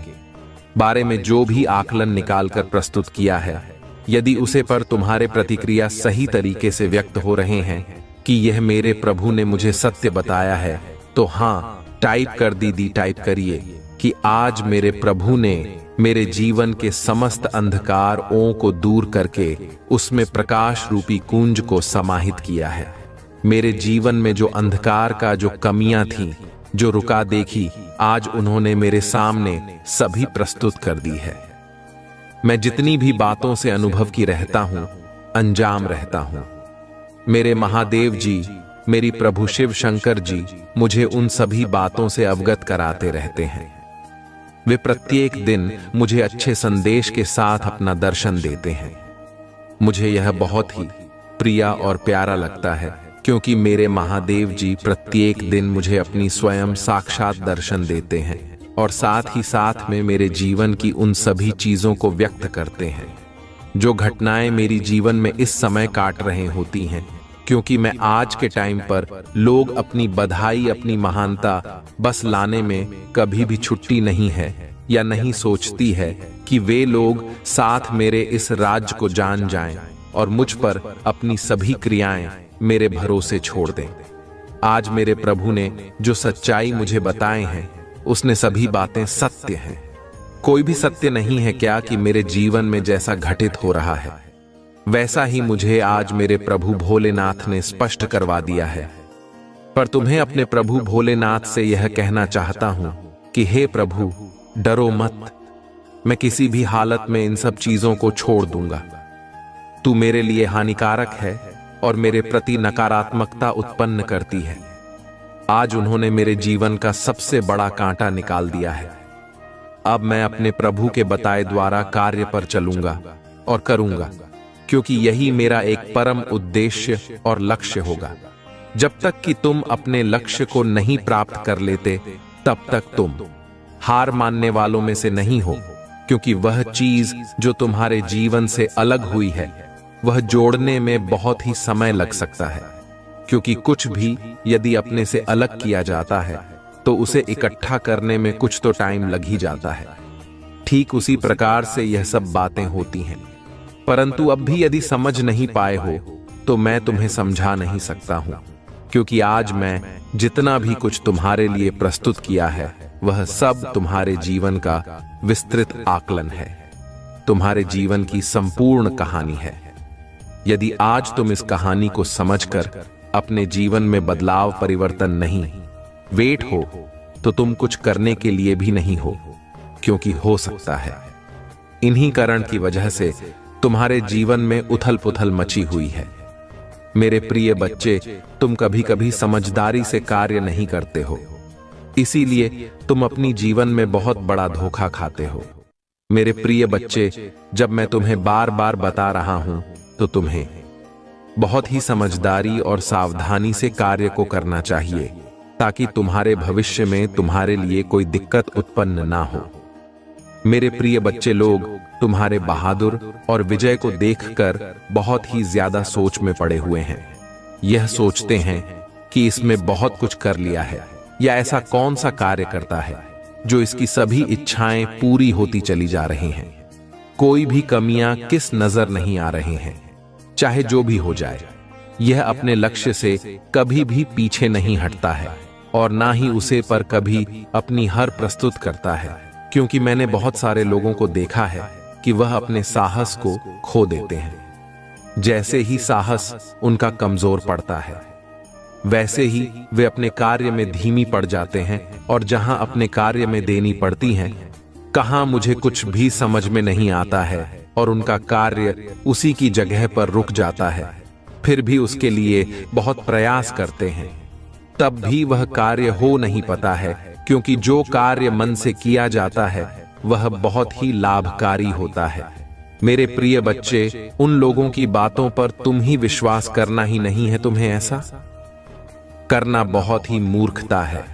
बारे में जो भी आकलन निकालकर प्रस्तुत किया है, यदि उसे पर तुम्हारे प्रतिक्रिया सही तरीके से व्यक्त हो रहे हैं कि यह मेरे प्रभु ने मुझे सत्य बताया है, तो हाँ, टाइप कर दीदी, टाइप करिए कि आज मेरे प्रभु ने मेरे जीवन के समस्त अंधकारों को दूर करके उसमें प्रकाश रूपी कुंज को समाहित किया है। मेरे जीवन में जो अंधकार का जो कमियां थीं, जो रुका देखी, आज उन्होंने मेरे सामने सभी प्रस्तुत कर दी है। मैं जितनी भी बातों से अनुभव की रहता हूं, अंजाम रहता हूं। मेरे महादेव जी, मेरी प्रभु शिव शंकर जी मुझे उन सभी बातों से अवगत कराते रहते हैं। वे प्रत्येक दिन मुझे अच्छे संदेश के साथ अपना दर्शन देते हैं। मुझे यह बहुत ही प्रिय और प्यारा लगता है, क्योंकि मेरे महादेव जी प्रत्येक दिन मुझे अपनी स्वयं साक्षात दर्शन देते हैं और साथ ही साथ में मेरे जीवन की उन सभी चीजों को व्यक्त करते हैं जो घटनाएं मेरी जीवन में इस समय काट रहे होती हैं। क्योंकि मैं आज के टाइम पर लोग अपनी बधाई, अपनी महानता बस लाने में कभी भी छुट्टी नहीं है या नहीं सोचती है कि वे लोग साथ मेरे इस राज्य को जान जाएं और मुझ पर अपनी सभी क्रियाएं मेरे भरोसे छोड़ दें। आज मेरे प्रभु ने जो सच्चाई मुझे बताए हैं, उसने सभी बातें सत्य हैं। कोई भी सत्य नहीं है क्या कि मेरे जीवन में जैसा घटित हो रहा है वैसा ही मुझे आज मेरे प्रभु भोलेनाथ ने स्पष्ट करवा दिया है। पर तुम्हें अपने प्रभु भोलेनाथ से यह कहना चाहता हूं कि हे प्रभु, डरो मत, मैं किसी भी हालत में इन सब चीजों को छोड़ दूंगा। तू मेरे लिए हानिकारक है और मेरे प्रति नकारात्मकता उत्पन्न करती है। आज उन्होंने मेरे जीवन का सबसे बड़ा कांटा निकाल दिया है। अब मैं अपने प्रभु के बताए द्वारा कार्य पर चलूंगा और करूंगा, क्योंकि यही मेरा एक परम उद्देश्य और लक्ष्य होगा। जब तक कि तुम अपने लक्ष्य को नहीं प्राप्त कर लेते, तब तक तुम हार मानने वालों में से नहीं हो, क्योंकि वह चीज जो तुम्हारे जीवन से अलग हुई है, वह जोड़ने में बहुत ही समय लग सकता है। क्योंकि कुछ भी यदि अपने से अलग किया जाता है तो उसे इकट्ठा करने में कुछ तो टाइम लग ही जाता है। ठीक उसी प्रकार से यह सब बातें होती हैं। परंतु अब भी यदि समझ नहीं पाए हो तो मैं तुम्हें समझा नहीं सकता हूं, क्योंकि आज मैं जितना भी कुछ तुम्हारे लिए प्रस्तुत किया है वह सब तुम्हारे जीवन का विस्तृत आकलन है, तुम्हारे जीवन की संपूर्ण कहानी है। यदि आज तुम इस कहानी को समझकर अपने जीवन में बदलाव परिवर्तन नहीं वेट हो तो तुम कुछ करने के लिए भी नहीं हो, क्योंकि हो सकता है इन्हीं कारण की वजह से तुम्हारे जीवन में उथल पुथल मची हुई है। मेरे प्रिय बच्चे, तुम कभी कभी समझदारी से कार्य नहीं करते हो, इसीलिए तुम अपनी जीवन में बहुत बड़ा धोखा खाते हो। मेरे प्रिय बच्चे, जब मैं तुम्हें बार बार बता रहा हूं तो तुम्हें बहुत ही समझदारी और सावधानी से कार्य को करना चाहिए, ताकि तुम्हारे भविष्य में तुम्हारे लिए कोई दिक्कत उत्पन्न ना हो। मेरे प्रिय बच्चे लोग तुम्हारे बहादुर और विजय को देखकर बहुत ही ज्यादा सोच में पड़े हुए हैं। यह सोचते हैं कि इसमें बहुत कुछ कर लिया है, या ऐसा कौन सा कार्य करता है जो इसकी सभी इच्छाएं पूरी होती चली जा रही हैं। कोई भी कमियां किस नजर नहीं आ रही हैं। चाहे जो भी हो जाए, यह अपने लक्ष्य से कभी भी पीछे नहीं हटता है और ना ही उसे पर कभी अपनी हार प्रस्तुत करता है, क्योंकि मैंने बहुत सारे लोगों को देखा है कि वह अपने साहस को खो देते हैं। जैसे ही साहस उनका कमजोर पड़ता है, वैसे ही वे अपने कार्य में धीमी पड़ जाते हैं, और जहां अपने कार्य में देनी पड़ती हैं, कहां मुझे कुछ भी समझ में नहीं आता है और उनका कार्य उसी की जगह पर रुक जाता है। फिर भी उसके लिए बहुत प्रयास करते हैं, तब भी वह कार्य हो नहीं पाता है, क्योंकि जो कार्य मन से किया जाता है वह बहुत ही लाभकारी होता है। मेरे प्रिय बच्चे, उन लोगों की बातों पर तुम ही विश्वास करना ही नहीं है। तुम्हें ऐसा करना बहुत ही मूर्खता है,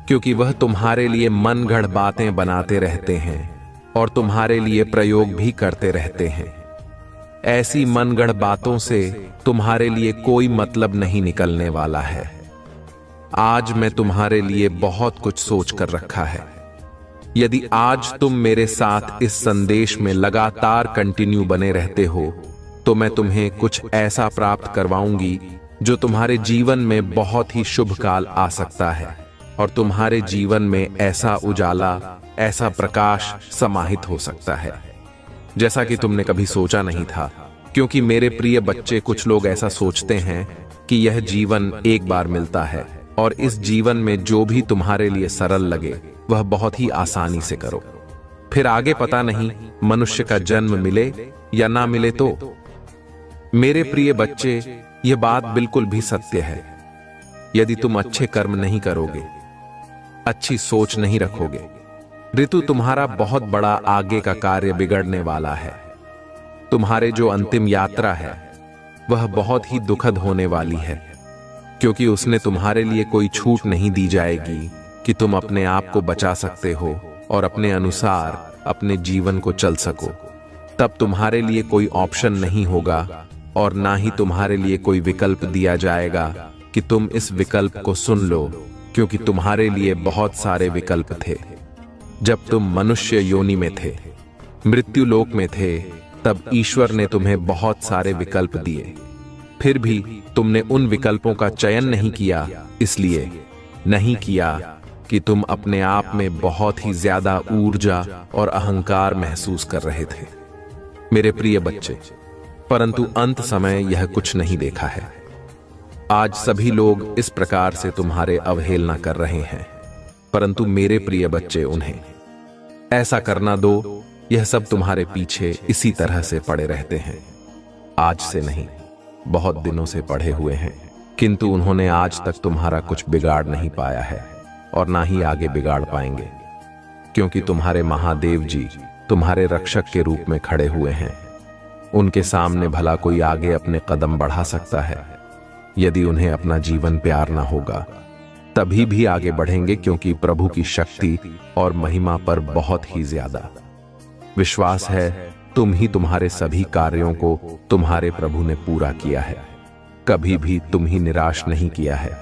क्योंकि वह तुम्हारे लिए मनगढ़ बातें बनाते रहते हैं और तुम्हारे लिए प्रयोग भी करते रहते हैं। ऐसी मनगढ़ बातों से तुम्हारे लिए कोई मतलब नहीं निकलने वाला है। आज मैं तुम्हारे लिए बहुत कुछ सोच कर रखा है। यदि आज तुम मेरे साथ इस संदेश में लगातार कंटिन्यू बने रहते हो तो मैं तुम्हें कुछ ऐसा प्राप्त करवाऊंगी जो तुम्हारे जीवन में बहुत ही शुभ काल आ सकता है, और तुम्हारे जीवन में ऐसा उजाला, ऐसा प्रकाश समाहित हो सकता है जैसा कि तुमने कभी सोचा नहीं था। क्योंकि मेरे प्रिय बच्चे, कुछ लोग ऐसा सोचते हैं कि यह जीवन एक बार मिलता है और इस जीवन में जो भी तुम्हारे लिए सरल लगे वह बहुत ही आसानी से करो, फिर आगे पता नहीं मनुष्य का जन्म मिले या ना मिले। तो मेरे प्रिय बच्चे, यह बात बिल्कुल भी सत्य है। यदि तुम अच्छे कर्म नहीं करोगे, अच्छी सोच नहीं रखोगे, ऋतु तुम्हारा बहुत बड़ा आगे का कार्य बिगड़ने वाला है। तुम्हारे जो अंतिम यात्रा है वह बहुत ही दुखद होने वाली है, क्योंकि उसने तुम्हारे लिए कोई छूट नहीं दी जाएगी कि तुम अपने आप को बचा सकते हो और अपने अनुसार अपने जीवन को चल सको। तब तुम्हारे लिए ऑप्शन ऑप्शन नहीं होगा और ना ही तुम्हारे लिए कोई विकल्प दिया जाएगा कि तुम इस विकल्प को सुन लो, क्योंकि तुम्हारे लिए बहुत सारे विकल्प थे। जब तुम मनुष्य योनि में थे, मृत्यु लोक में थे, तब ईश्वर ने तुम्हें बहुत सारे विकल्प दिए, फिर भी तुमने उन विकल्पों का चयन नहीं किया। इसलिए नहीं किया कि तुम अपने आप में बहुत ही ज्यादा ऊर्जा और अहंकार महसूस कर रहे थे, मेरे प्रिय बच्चे। परंतु अंत समय यह कुछ नहीं देखा है। आज सभी लोग इस प्रकार से तुम्हारे अवहेलना कर रहे हैं, परंतु मेरे प्रिय बच्चे, उन्हें ऐसा करना दो। यह सब तुम्हारे पीछे इसी तरह से पड़े रहते हैं, आज से नहीं, बहुत दिनों से पड़े हुए हैं, किंतु उन्होंने आज तक तुम्हारा कुछ बिगाड़ नहीं पाया है और ना ही आगे बिगाड़ पाएंगे, क्योंकि तुम्हारे महादेव जी तुम्हारे रक्षक के रूप में खड़े हुए हैं। उनके सामने भला कोई आगे अपने कदम बढ़ा सकता है? यदि उन्हें अपना जीवन प्यार ना होगा तभी भी आगे बढ़ेंगे, क्योंकि प्रभु की शक्ति और महिमा पर बहुत ही ज्यादा विश्वास है। तुम ही तुम्हारे सभी कार्यों को तुम्हारे प्रभु ने पूरा किया है, कभी भी तुम ही निराश नहीं किया है।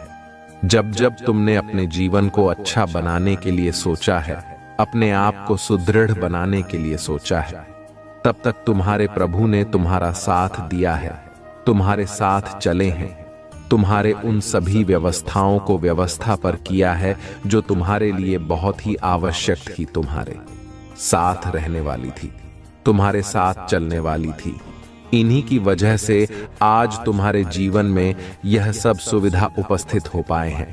जब जब तुमने अपने जीवन को अच्छा बनाने के लिए सोचा है, अपने आप को सुदृढ़ बनाने के लिए सोचा है, तब तक तुम्हारे प्रभु ने तुम्हारा साथ दिया है, तुम्हारे साथ चले हैं, तुम्हारे उन सभी व्यवस्थाओं को व्यवस्था पर किया है जो तुम्हारे लिए बहुत ही आवश्यक थी, तुम्हारे साथ रहने वाली थी, तुम्हारे साथ चलने वाली थी। इन्हीं की वजह से आज तुम्हारे जीवन में यह सब सुविधा उपस्थित हो पाए हैं,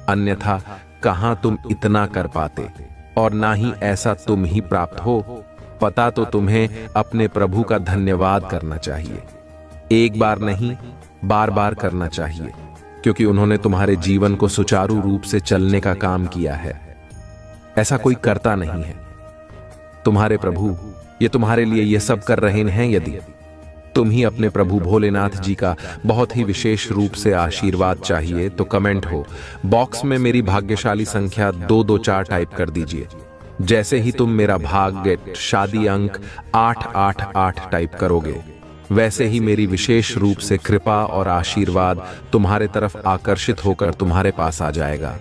अन्यथा कहां तुम इतना कर पाते, और ना ही ऐसा तुम ही प्राप्त हो। पता तो तुम्हें अपने प्रभु का धन्यवाद करना चाहिए, एक बार नहीं बार बार करना चाहिए, क्योंकि उन्होंने तुम्हारे जीवन को सुचारू रूप से चलने का काम किया है। ऐसा कोई करता नहीं है। तुम्हारे प्रभु ये तुम्हारे लिए ये सब कर रहे हैं। यदि तुम ही अपने प्रभु भोलेनाथ जी का बहुत ही विशेष रूप से आशीर्वाद चाहिए तो कमेंट हो बॉक्स में मेरी भाग्यशाली संख्या 224 टाइप कर दीजिए। जैसे ही तुम मेरा भाग्य शादी अंक 888 टाइप करोगे, वैसे ही मेरी विशेष रूप से कृपा और आशीर्वाद तुम्हारे तरफ आकर्षित होकर तुम्हारे पास आ जाएगा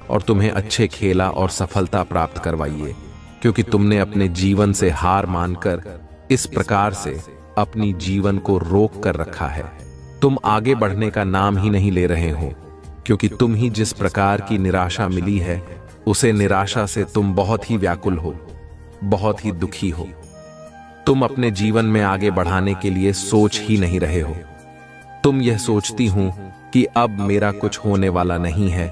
और तुम्हें अच्छे खेला और सफलता प्राप्त करवाइए, क्योंकि तुमने अपने जीवन से हार मानकर इस प्रकार से अपनी जीवन को रोक कर रखा है। तुम आगे बढ़ने का नाम ही नहीं ले रहे हो, क्योंकि तुम ही जिस प्रकार की निराशा मिली है, उसे निराशा से तुम बहुत ही व्याकुल हो, बहुत ही दुखी हो। तुम अपने जीवन में आगे बढ़ाने के लिए सोच ही नहीं रहे हो। तुम यह सोचती हूं कि अब मेरा कुछ होने वाला नहीं है,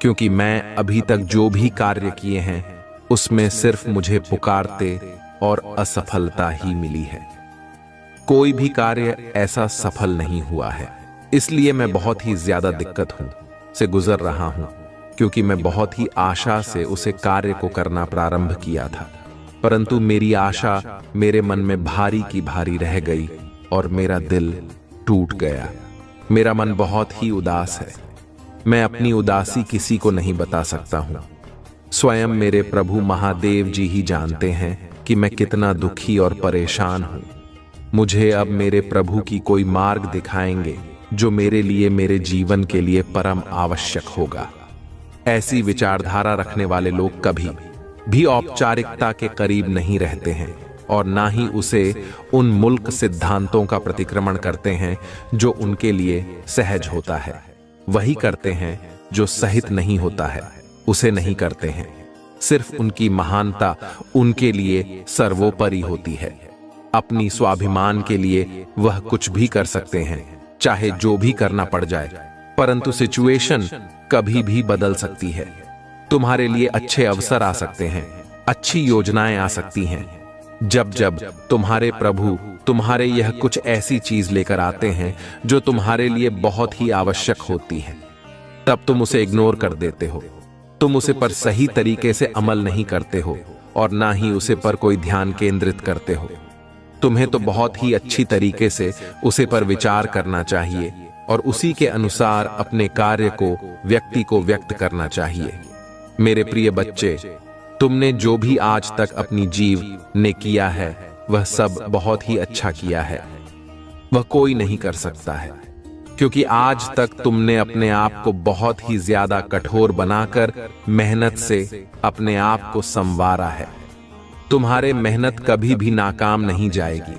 क्योंकि मैं अभी तक जो भी कार्य किए हैं उसमें सिर्फ मुझे पुकारते और असफलता ही मिली है। कोई भी कार्य ऐसा सफल नहीं हुआ है, इसलिए मैं बहुत ही ज्यादा दिक्कत से गुजर रहा हूं, क्योंकि मैं बहुत ही आशा से उसे कार्य को करना प्रारंभ किया था, परंतु मेरी आशा मेरे मन में भारी की भारी रह गई और मेरा दिल टूट गया। मेरा मन बहुत ही उदास है। मैं अपनी उदासी किसी को नहीं बता सकता हूं। स्वयं मेरे प्रभु महादेव जी ही जानते हैं कि मैं कितना दुखी और परेशान हूं। मुझे अब मेरे प्रभु की कोई मार्ग दिखाएंगे जो मेरे लिए, मेरे जीवन के लिए परम आवश्यक होगा। ऐसी विचारधारा रखने वाले लोग कभी भी औपचारिकता के करीब नहीं रहते हैं और ना ही उसे उन मुल्क सिद्धांतों का प्रतिक्रमण करते हैं जो उनके लिए सहज होता है। वही करते हैं जो सहित नहीं होता है, उसे नहीं करते हैं। सिर्फ उनकी महानता उनके लिए सर्वोपरि होती है। अपनी स्वाभिमान के लिए वह कुछ भी कर सकते हैं, चाहे जो भी करना पड़ जाए, परंतु सिचुएशन कभी भी बदल सकती है। तुम्हारे लिए अच्छे अवसर आ सकते हैं, अच्छी योजनाएं आ सकती हैं। जब जब तुम्हारे प्रभु तुम्हारे यह कुछ ऐसी चीज लेकर आते हैं जो तुम्हारे लिए बहुत ही आवश्यक होती है, तब तुम उसे इग्नोर कर देते हो। तुम उसे पर सही तरीके से अमल नहीं करते हो और ना ही उसे पर कोई ध्यान केंद्रित करते हो। तुम्हें तो बहुत ही अच्छी तरीके से उसे पर विचार करना चाहिए और उसी के अनुसार अपने कार्य को, व्यक्ति को व्यक्त करना चाहिए। मेरे प्रिय बच्चे, तुमने जो भी आज तक अपनी जीव ने किया है वह सब बहुत ही अच्छा किया है। वह कोई नहीं कर सकता है, क्योंकि आज तक तुमने अपने आप को बहुत ही ज्यादा कठोर बनाकर मेहनत से अपने आप को संवारा है। तुम्हारे मेहनत कभी भी नाकाम नहीं जाएगी।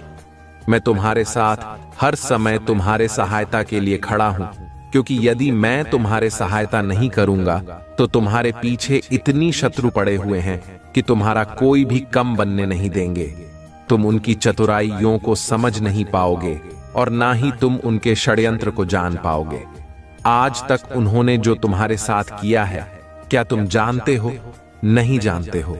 मैं तुम्हारे साथ हर समय तुम्हारे सहायता के लिए खड़ा हूं, क्योंकि यदि मैं तुम्हारे सहायता नहीं करूंगा तो तुम्हारे पीछे इतनी शत्रु पड़े हुए हैं कि तुम्हारा कोई भी कम बनने नहीं देंगे। तुम उनकी चतुराइयों को समझ नहीं पाओगे और ना ही तुम उनके षड्यंत्र को जान पाओगे। आज तक उन्होंने जो तुम्हारे साथ किया है, क्या तुम जानते हो? नहीं जानते हो।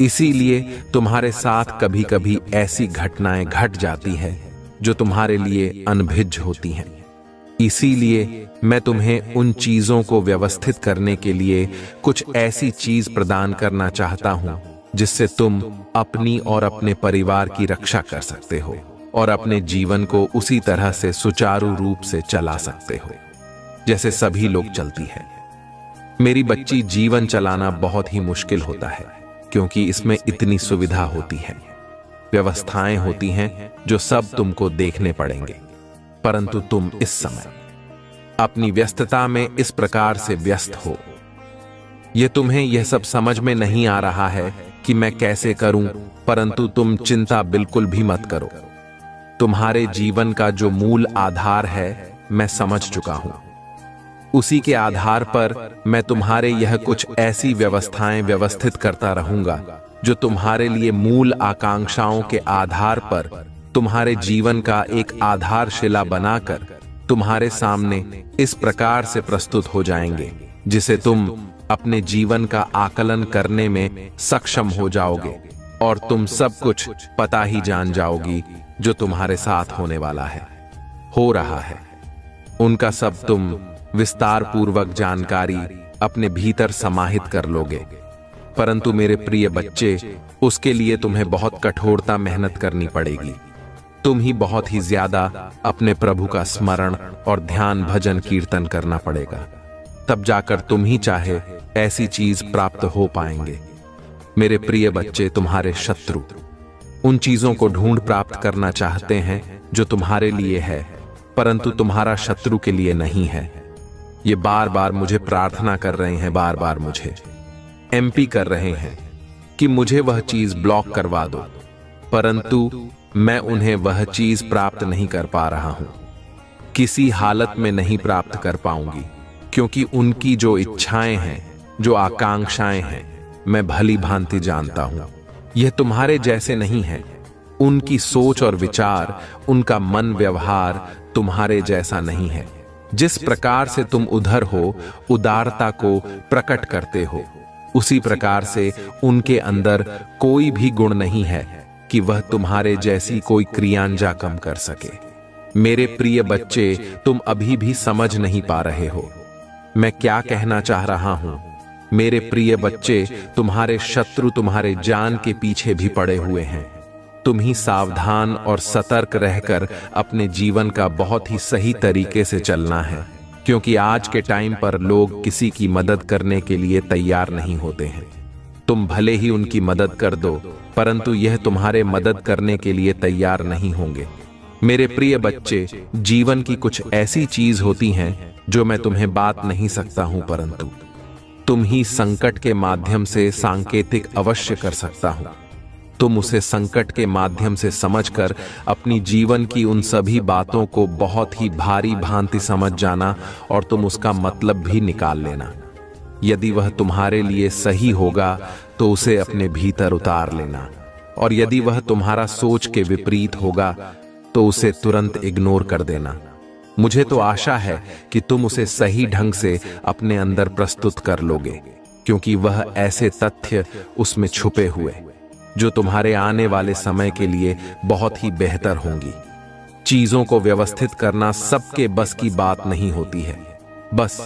इसीलिए तुम्हारे साथ कभी कभी ऐसी घटनाएं घट जाती है जो तुम्हारे लिए अनभिज्ञ होती हैं। इसीलिए मैं तुम्हें उन चीजों को व्यवस्थित करने के लिए कुछ ऐसी चीज प्रदान करना चाहता हूं जिससे तुम अपनी और अपने परिवार की रक्षा कर सकते हो और अपने जीवन को उसी तरह से सुचारू रूप से चला सकते हो जैसे सभी लोग चलती है। मेरी बच्ची, जीवन चलाना बहुत ही मुश्किल होता है, क्योंकि इसमें इतनी सुविधा होती है, व्यवस्थाएं होती हैं जो सब तुमको देखने पड़ेंगे, परंतु तुम इस समय अपनी व्यस्तता में इस प्रकार से व्यस्त हो। यह तुम्हें यह सब समझ में नहीं आ रहा है कि मैं कैसे करूं, परंतु तुम चिंता बिल्कुल भी मत करो। तुम्हारे जीवन का जो मूल आधार है मैं समझ चुका हूं। उसी के आधार पर मैं तुम्हारे यह कुछ ऐसी व्यवस्थाएं व्यवस्थित करता रहूंगा जो तुम्हारे लिए मूल आकांक्षाओं के आधार पर तुम्हारे जीवन का एक आधारशिला बनाकर तुम्हारे सामने इस प्रकार से प्रस्तुत हो जाएंगे जिसे तुम अपने जीवन का आकलन करने में सक्षम हो जाओगे और तुम सब कुछ पता ही जान जाओगी जो तुम्हारे साथ होने वाला है, हो रहा है। उनका सब तुम विस्तार पूर्वक जानकारी अपने भीतर समाहित कर लोगे। परंतु मेरे प्रिय बच्चे, उसके लिए तुम्हें बहुत कठोरता मेहनत करनी पड़ेगी। तुम ही बहुत ही ज्यादा अपने प्रभु का स्मरण और ध्यान भजन कीर्तन करना पड़ेगा, तब जाकर तुम ही चाहे ऐसी चीज प्राप्त हो पाएंगे। मेरे प्रिय बच्चे, तुम्हारे शत्रु उन चीजों को ढूंढ प्राप्त करना चाहते हैं जो तुम्हारे लिए है, परंतु तुम्हारा शत्रु के लिए नहीं है। ये बार बार मुझे प्रार्थना कर रहे हैं, बार बार मुझे MP कर रहे हैं कि मुझे वह चीज ब्लॉक करवा दो, परंतु मैं उन्हें वह चीज प्राप्त नहीं कर पा रहा हूं। किसी हालत में नहीं प्राप्त कर पाऊंगी, क्योंकि उनकी जो इच्छाएं हैं, जो आकांक्षाएं हैं, मैं भली भांति जानता हूं। यह तुम्हारे जैसे नहीं है। उनकी सोच और विचार, उनका मन व्यवहार तुम्हारे जैसा नहीं है। जिस प्रकार से तुम उधर हो, उदारता को प्रकट करते हो, उसी प्रकार से उनके अंदर कोई भी गुण नहीं है कि वह तुम्हारे जैसी कोई क्रियांजा कम कर सके। मेरे प्रिय बच्चे, तुम अभी भी समझ नहीं पा रहे हो मैं क्या कहना चाह रहा हूं। मेरे प्रिय बच्चे, तुम्हारे शत्रु तुम्हारे जान के पीछे भी पड़े हुए हैं। तुम ही सावधान और सतर्क रहकर अपने जीवन का बहुत ही सही तरीके से चलना है, क्योंकि आज के टाइम पर लोग किसी की मदद करने के लिए तैयार नहीं होते हैं। तुम भले ही उनकी मदद कर दो, परंतु यह तुम्हारे मदद करने के लिए तैयार नहीं होंगे। मेरे प्रिय बच्चे, जीवन की कुछ ऐसी चीज होती हैं जो मैं तुम्हें बात नहीं सकता हूं, परंतु तुम ही संकट के माध्यम से सांकेतिक अवश्य कर सकता हूं। तुम उसे संकट के माध्यम से समझकर अपनी जीवन की उन सभी बातों को बहुत ही भारी भांति समझ जाना और तुम उसका मतलब भी निकाल लेना। यदि वह तुम्हारे लिए सही होगा तो उसे अपने भीतर उतार लेना, और यदि वह तुम्हारा सोच के विपरीत होगा तो उसे तुरंत इग्नोर कर देना। मुझे तो आशा है कि तुम उसे सही ढंग से अपने अंदर प्रस्तुत कर लोगे, क्योंकि वह ऐसे तथ्य उसमें छुपे हुए जो तुम्हारे आने वाले समय के लिए बहुत ही बेहतर होंगी। चीजों को व्यवस्थित करना सबके बस की बात नहीं होती है। बस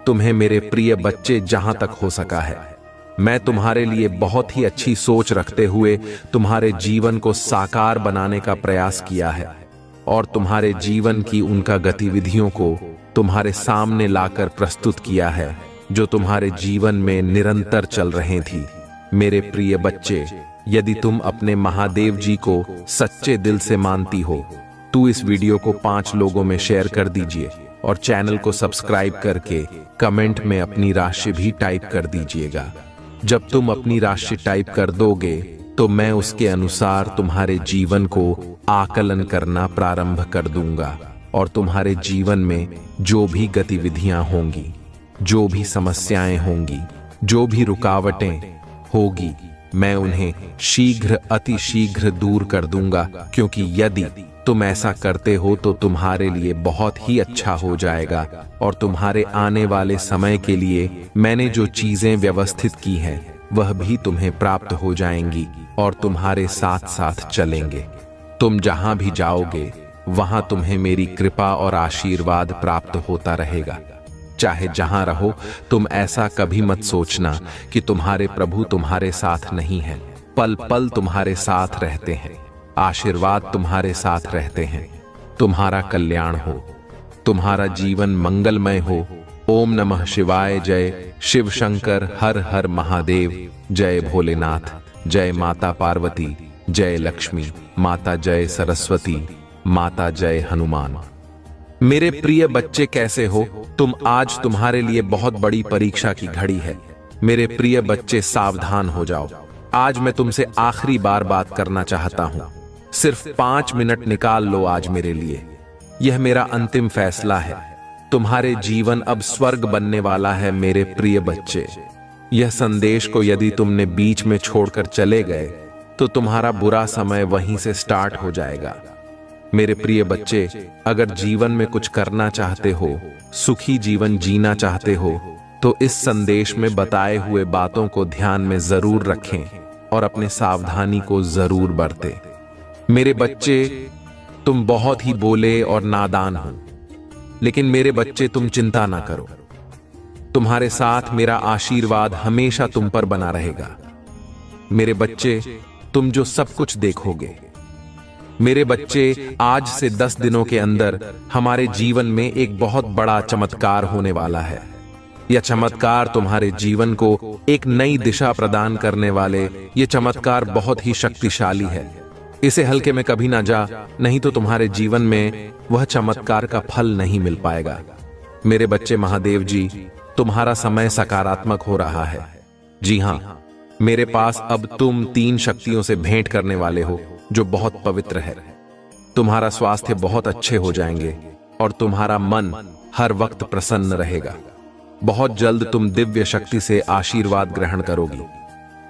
तुम्हें मेरे प्रिय बच्चे, जहां तक हो सका है, मैं तुम्हारे लिए बहुत ही अच्छी सोच रखते हुए तुम्हारे जीवन को साकार बनाने का प्रयास किया है और तुम्हारे जीवन की उनका गतिविधियों को तुम्हारे सामने लाकर प्रस्तुत किया है जो तुम्हारे जीवन में निरंतर चल रही थी। मेरे प्रिय बच्चे, यदि तुम अपने महादेव जी को सच्चे दिल से मानती हो तो इस वीडियो को 5 लोगों में शेयर कर दीजिए और चैनल को सब्सक्राइब करके कमेंट में अपनी राशि भी टाइप कर दीजिएगा। जब तुम अपनी राशि टाइप कर दोगे तो मैं उसके अनुसार तुम्हारे जीवन को आकलन करना प्रारंभ कर दूंगा और तुम्हारे जीवन में जो भी गतिविधियां होंगी, जो भी समस्याएं होंगी, जो भी रुकावटें होगी, मैं उन्हें शीघ्र अति शीघ्र दूर कर दूंगा, क्योंकि यदि तुम ऐसा करते हो तो तुम्हारे लिए बहुत ही अच्छा हो जाएगा और तुम्हारे आने वाले समय के लिए मैंने जो चीजें व्यवस्थित की हैं वह भी तुम्हें प्राप्त हो जाएंगी और तुम्हारे साथ साथ चलेंगे। तुम जहां भी जाओगे वहां तुम्हें मेरी कृपा और आशीर्वाद प्राप्त होता रहेगा। चाहे जहां रहो, तुम ऐसा कभी मत सोचना कि तुम्हारे प्रभु तुम्हारे साथ नहीं हैं। पल पल तुम्हारे साथ रहते हैं, आशीर्वाद तुम्हारे साथ रहते हैं। तुम्हारा कल्याण हो, तुम्हारा जीवन मंगलमय हो। ओम नमः शिवाय। जय शिव शंकर, हर हर महादेव। जय भोलेनाथ, जय माता पार्वती, जय लक्ष्मी माता, जय सरस्वती माता, जय हनुमान। मेरे प्रिय बच्चे, कैसे हो तुम? आज तुम्हारे लिए बहुत बड़ी परीक्षा की घड़ी है। मेरे प्रिय बच्चे, सावधान हो जाओ। आज मैं तुमसे आखिरी बार बात करना चाहता हूं। सिर्फ 5 मिनट निकाल लो आज मेरे लिए। यह मेरा अंतिम फैसला है। तुम्हारे जीवन अब स्वर्ग बनने वाला है मेरे प्रिय बच्चे। यह संदेश को यदि तुमने बीच में छोड़कर चले गए तो तुम्हारा बुरा समय वहीं से स्टार्ट हो जाएगा। मेरे प्रिय बच्चे, अगर जीवन में कुछ करना चाहते हो, सुखी जीवन जीना चाहते हो, तो इस संदेश में बताए हुए बातों को ध्यान में जरूर रखें और अपने सावधानी को जरूर बरतें। मेरे बच्चे, तुम बहुत ही बोले और नादान हो, लेकिन मेरे बच्चे तुम चिंता ना करो। तुम्हारे साथ मेरा आशीर्वाद हमेशा तुम पर बना रहेगा। मेरे बच्चे, तुम जो सब कुछ देखोगे। मेरे बच्चे, आज से 10 दिनों के अंदर हमारे जीवन में एक बहुत बड़ा चमत्कार होने वाला है। यह चमत्कार तुम्हारे जीवन को एक नई दिशा प्रदान करने वाले यह चमत्कार बहुत ही शक्तिशाली है। इसे हल्के में कभी ना जा, नहीं तो तुम्हारे जीवन में वह चमत्कार का फल नहीं मिल पाएगा। मेरे बच्चे, महादेव जी तुम्हारा समय सकारात्मक हो रहा है। जी हां, मेरे पास अब तुम 3 शक्तियों से भेंट करने वाले हो जो बहुत पवित्र है। तुम्हारा स्वास्थ्य बहुत अच्छे हो जाएंगे और तुम्हारा मन हर वक्त प्रसन्न रहेगा। बहुत जल्द तुम दिव्य शक्ति से आशीर्वाद ग्रहण करोगी।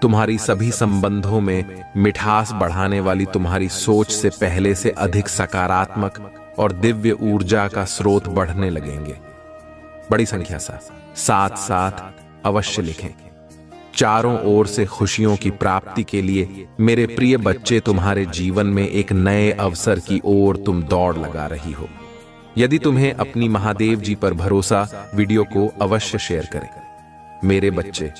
तुम्हारी सभी संबंधों में मिठास बढ़ाने वाली तुम्हारी सोच से पहले से अधिक सकारात्मक और दिव्य ऊर्जा का स्रोत बढ़ने लगेंगे। बड़ी संख्या साथ साथ अवश्य लिखें। चारों ओर से खुशियों की प्राप्ति के लिए मेरे प्रिय बच्चे, तुम्हारे जीवन में एक नए अवसर की ओर तुम दौड़ लगा रही हो। यदि तुम्हें अपनी महादेव जी पर भरोसा, वीडियो को अवश्य शेयर करें। मेरे बच्चे,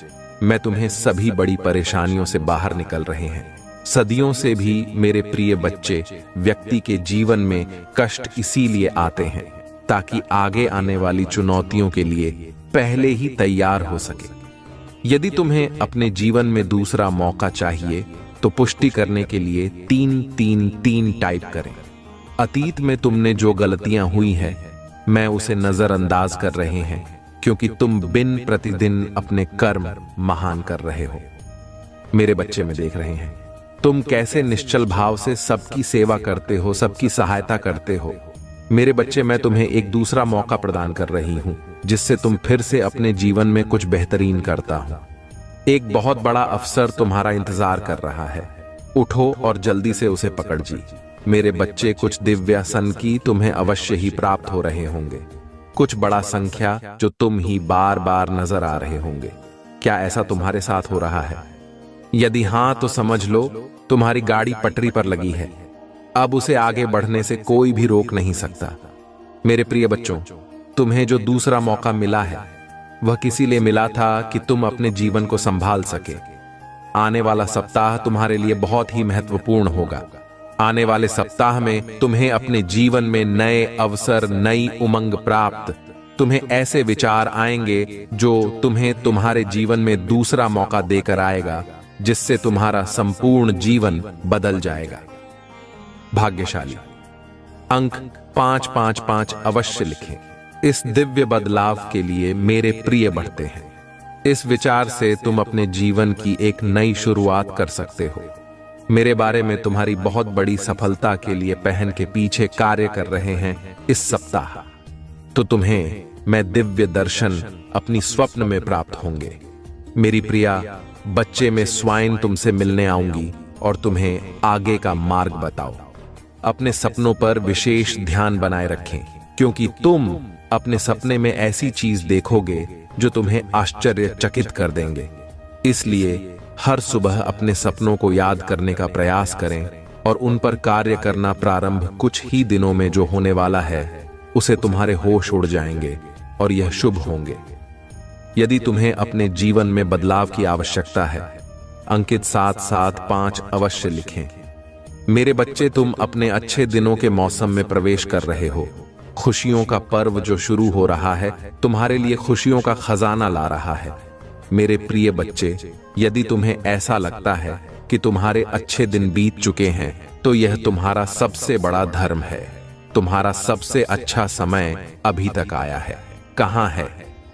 मैं तुम्हें सभी बड़ी परेशानियों से बाहर निकल रहे हैं। सदियों से भी मेरे प्रिय बच्चे, व्यक्ति के जीवन में कष्ट इसीलिए आते हैं ताकि आगे आने वाली चुनौतियों के लिए पहले ही तैयार हो सके। यदि तुम्हें अपने जीवन में दूसरा मौका चाहिए तो पुष्टि करने के लिए 333 टाइप करें। अतीत में तुमने जो गलतियां हुई हैं, मैं उसे नजरअंदाज कर रहे हैं, क्योंकि तुम दिन प्रतिदिन अपने कर्म महान कर रहे हो। मेरे बच्चे, में देख रहे हैं तुम कैसे निश्चल भाव से सबकी सेवा करते हो, सबकी सहायता करते हो। मेरे बच्चे, मैं तुम्हें एक दूसरा मौका प्रदान कर रही हूं, जिससे तुम फिर से अपने जीवन में कुछ बेहतरीन करता हूं। एक बहुत बड़ा अवसर तुम्हारा इंतजार कर रहा है। उठो और जल्दी से उसे पकड़ जी। मेरे बच्चे, कुछ दिव्यासन की तुम्हें अवश्य ही प्राप्त हो रहे होंगे। कुछ बड़ा संख्या जो तुम ही बार बार नजर आ रहे होंगे। क्या ऐसा तुम्हारे साथ हो रहा है? यदि हां तो समझ लो तुम्हारी गाड़ी पटरी पर लगी है। अब उसे आगे बढ़ने से कोई भी रोक नहीं सकता। मेरे प्रिय बच्चों, तुम्हें जो दूसरा मौका मिला है वह किसी लिए मिला था कि तुम अपने जीवन को संभाल सके। आने वाला सप्ताह तुम्हारे लिए बहुत ही महत्वपूर्ण होगा। आने वाले सप्ताह में तुम्हें अपने जीवन में नए अवसर, नई उमंग प्राप्त, तुम्हें ऐसे विचार आएंगे जो तुम्हें तुम्हारे जीवन में दूसरा मौका देकर आएगा, जिससे तुम्हारा संपूर्ण जीवन बदल जाएगा। भाग्यशाली अंक 555 अवश्य लिखें। इस दिव्य बदलाव के लिए मेरे प्रिय बढ़ते हैं। इस विचार से तुम अपने जीवन की एक नई शुरुआत कर सकते हो। मेरे बारे में तुम्हारी बहुत बड़ी सफलता के लिए पहन के पीछे कार्य कर रहे हैं इस सप्ताह। तो तुम्हें मैं दिव्य दर्शन अपनी स्वप्न में प्राप्त होंगे। मेरी प्रिया बच्चे, में स्वाइन तुमसे मिलने आऊंगी और तुम्हें आगे का मार्ग बताओ। अपने सपनों पर विशेष ध्यान बनाए रखें, क्योंकि तुम अपने सपने में ऐसी चीज देखोगे जो तुम्हें आश्चर्यचकित कर देंगे। इसलिए हर सुबह अपने सपनों को याद करने का प्रयास करें और उन पर कार्य करना प्रारंभ कुछ ही दिनों में जो होने वाला है उसे तुम्हारे होश उड़ जाएंगे और यह शुभ होंगे। यदि तुम्हें अपने जीवन में बदलाव की आवश्यकता है, अंकित 775 अवश्य लिखें। मेरे बच्चे, तुम अपने अच्छे दिनों के मौसम में प्रवेश कर रहे हो। खुशियों का पर्व जो शुरू हो रहा है तुम्हारे लिए खुशियों का खजाना ला रहा है। मेरे प्रिय बच्चे, यदि तुम्हें ऐसा लगता है कि तुम्हारे अच्छे दिन बीत चुके हैं तो यह तुम्हारा सबसे बड़ा धर्म है। तुम्हारा सबसे अच्छा समय अभी तक आया है। कहां है?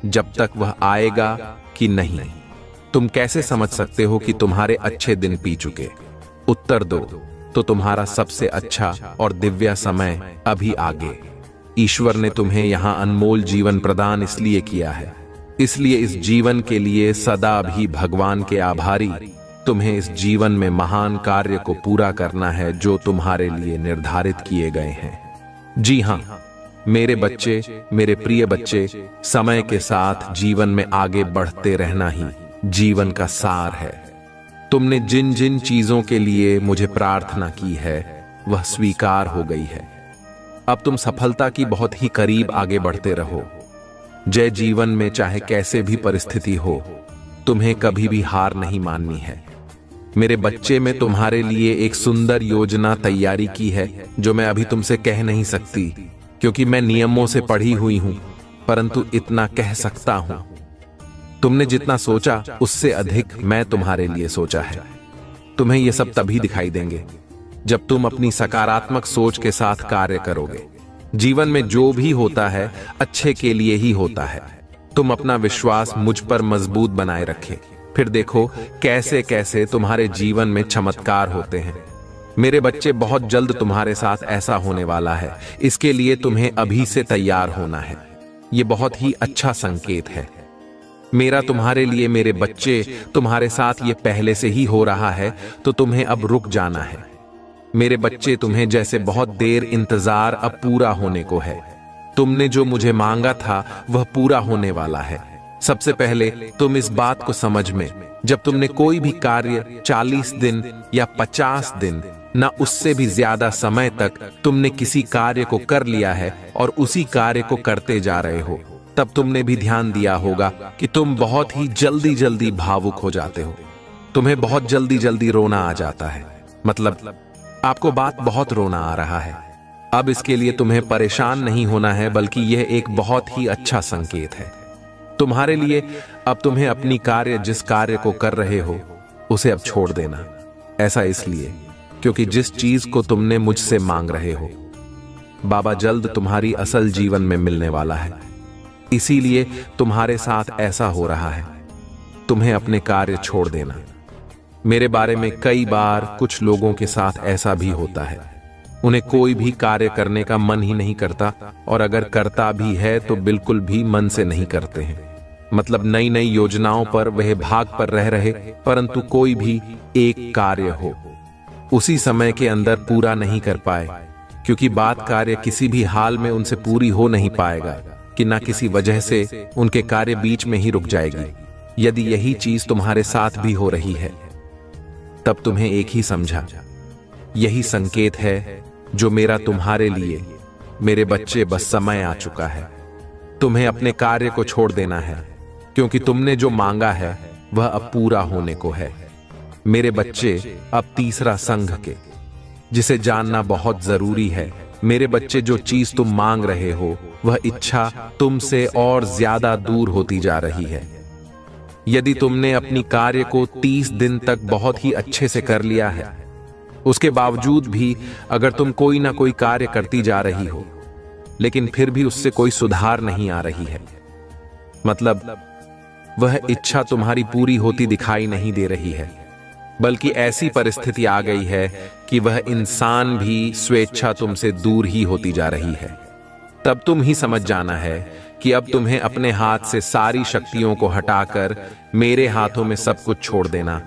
जब तक वह आएगा कि नहीं। तुम कैसे समझ सकते हो कि तुम्हारे अच्छे दिन पी चुके? उत्तर दो तो तुम्हारा सबसे अच्छा और दिव्य समय अभी आगे। ईश्वर ने तुम्हें यहाँ अनमोल जीवन प्रदान इसलिए किया है, इसलिए इस जीवन के लिए सदा भी भगवान के आभारी। तुम्हें इस जीवन में महान कार्य को पूरा करना है जो तुम्हारे लिए निर्धारित किए गए हैं। जी हाँ मेरे बच्चे, मेरे प्रिय बच्चे, समय के साथ जीवन में आगे बढ़ते रहना ही जीवन का सार है। तुमने जिन जिन चीजों के लिए मुझे प्रार्थना की है वह स्वीकार हो गई है। अब तुम सफलता की बहुत ही करीब आगे बढ़ते रहो। जय जीवन में चाहे कैसे भी परिस्थिति हो, तुम्हें कभी भी हार नहीं माननी है। मेरे बच्चे, मैं तुम्हारे लिए एक सुंदर योजना तैयारी की है जो मैं अभी तुमसे कह नहीं सकती क्योंकि मैं नियमों से पढ़ी हुई हूं, परंतु इतना कह सकता हूं, तुमने जितना सोचा उससे अधिक मैं तुम्हारे लिए सोचा है। तुम्हें यह सब तभी दिखाई देंगे जब तुम अपनी सकारात्मक सोच के साथ कार्य करोगे। जीवन में जो भी होता है अच्छे के लिए ही होता है। तुम अपना विश्वास मुझ पर मजबूत बनाए रखें, फिर देखो कैसे कैसे तुम्हारे जीवन में चमत्कार होते हैं। मेरे बच्चे, बहुत जल्द तुम्हारे साथ ऐसा होने वाला है, इसके लिए तुम्हें अभी से तैयार होना है। यह बहुत ही अच्छा संकेत है मेरा तुम्हारे लिए। मेरे बच्चे, तुम्हारे साथ ये पहले से ही हो रहा है तो तुम्हें अब रुक जाना है। मेरे बच्चे, तुम्हें जैसे बहुत देर इंतजार अब पूरा होने को है। तुमने जो मुझे मांगा था वह पूरा होने वाला है। सबसे पहले तुम इस बात को समझ में, जब तुमने कोई भी कार्य 40 दिन या 50 दिन ना उससे भी ज्यादा समय तक तुमने किसी कार्य को कर लिया है और उसी कार्य को करते जा रहे हो, तब तुमने भी ध्यान दिया होगा कि तुम बहुत ही जल्दी जल्दी भावुक हो जाते हो। तुम्हें बहुत जल्दी जल्दी रोना आ जाता है, मतलब आपको बात बहुत रोना आ रहा है। अब इसके लिए तुम्हें परेशान नहीं होना है, बल्कि यह एक बहुत ही अच्छा संकेत है तुम्हारे लिए। अब तुम्हें अपनी कार्य, जिस कार्य को कर रहे हो उसे अब छोड़ देना। ऐसा इसलिए क्योंकि जिस चीज को तुमने मुझसे मांग रहे हो बाबा जल्द तुम्हारी असल जीवन में मिलने वाला है, इसीलिए तुम्हारे साथ ऐसा हो रहा है। तुम्हें अपने कार्य छोड़ देना। मेरे बारे में कई बार कुछ लोगों के साथ ऐसा भी होता है, उन्हें कोई भी कार्य करने का मन ही नहीं करता, और अगर करता भी है तो बिल्कुल भी मन से नहीं करते हैं। मतलब नई नई योजनाओं पर वह भाग पर रह रहे, परंतु कोई भी एक कार्य हो उसी समय के अंदर पूरा नहीं कर पाए, क्योंकि बात कार्य किसी भी हाल में उनसे पूरी हो नहीं पाएगा कि ना किसी वजह से उनके कार्य बीच में ही रुक जाएगी। यदि यही चीज तुम्हारे साथ भी हो रही है तब तुम्हें एक ही समझा, यही संकेत है जो मेरा तुम्हारे लिए। मेरे बच्चे, बस समय आ चुका है। तुम्हें अपने कार्य को छोड़ देना है, क्योंकि तुमने जो मांगा है वह अब पूरा होने को है। मेरे बच्चे, अब तीसरा संघ के, जिसे जानना बहुत जरूरी है। मेरे बच्चे, जो चीज तुम मांग रहे हो वह इच्छा तुमसे और ज्यादा दूर होती जा रही है। यदि तुमने अपनी कार्य को 30 दिन तक बहुत ही अच्छे से कर लिया है, उसके बावजूद भी अगर तुम कोई ना कोई कार्य करती जा रही हो लेकिन फिर भी उससे कोई सुधार नहीं आ रही है, मतलब वह इच्छा तुम्हारी पूरी होती दिखाई नहीं दे रही है, बल्कि ऐसी परिस्थिति आ गई है कि वह इंसान भी स्वेच्छा तुमसे दूर ही होती जा रही है, तब तुम ही समझ जाना है कि अब तुम्हें अपने हाथ से सारी शक्तियों को हटाकर मेरे हाथों में सब कुछ छोड़ देना,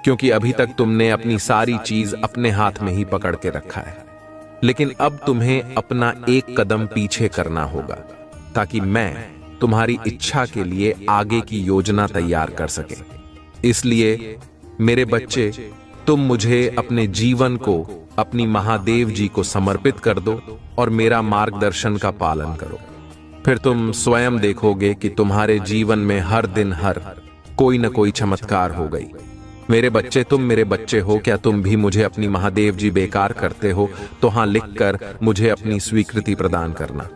क्योंकि अभी तक तुमने अपनी सारी चीज अपने हाथ में ही पकड़ के रखा है। लेकिन अब तुम्हें अपना एक कदम पीछे करना होगा ताकि मैं तुम्हारी इच्छा के लिए आगे की योजना तैयार कर सके। इसलिए मेरे बच्चे, तुम मुझे अपने जीवन को अपनी महादेव जी को समर्पित कर दो और मेरा मार्गदर्शन का पालन करो। फिर तुम स्वयं देखोगे कि तुम्हारे जीवन में हर दिन हर कोई न कोई चमत्कार हो गई। मेरे बच्चे, तुम मेरे बच्चे हो, क्या तुम भी मुझे अपनी महादेव जी बेकार करते हो तो हाँ लिखकर मुझे अपनी स्वीकृति प्रदान करना।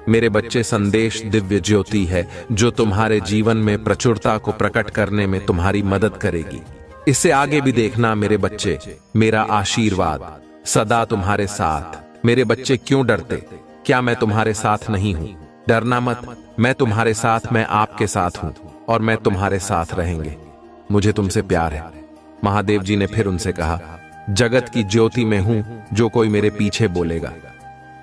मेरे बच्चे, संदेश दिव्य ज्योति है जो तुम्हारे जीवन में प्रचुरता को प्रकट करने में तुम्हारी मदद करेगी। इससे आगे भी देखना मेरे बच्चे, मेरा आशीर्वाद सदा तुम्हारे साथ। मेरे बच्चे, क्यों डरते? क्या मैं तुम्हारे साथ नहीं हूं? डरना मत, मैं तुम्हारे साथ, मैं आपके साथ हूं और मैं तुम्हारे साथ रहेंगे। मुझे तुमसे प्यार है। महादेव जी ने फिर उनसे कहा, जगत की ज्योति में हूं, जो कोई मेरे पीछे बोलेगा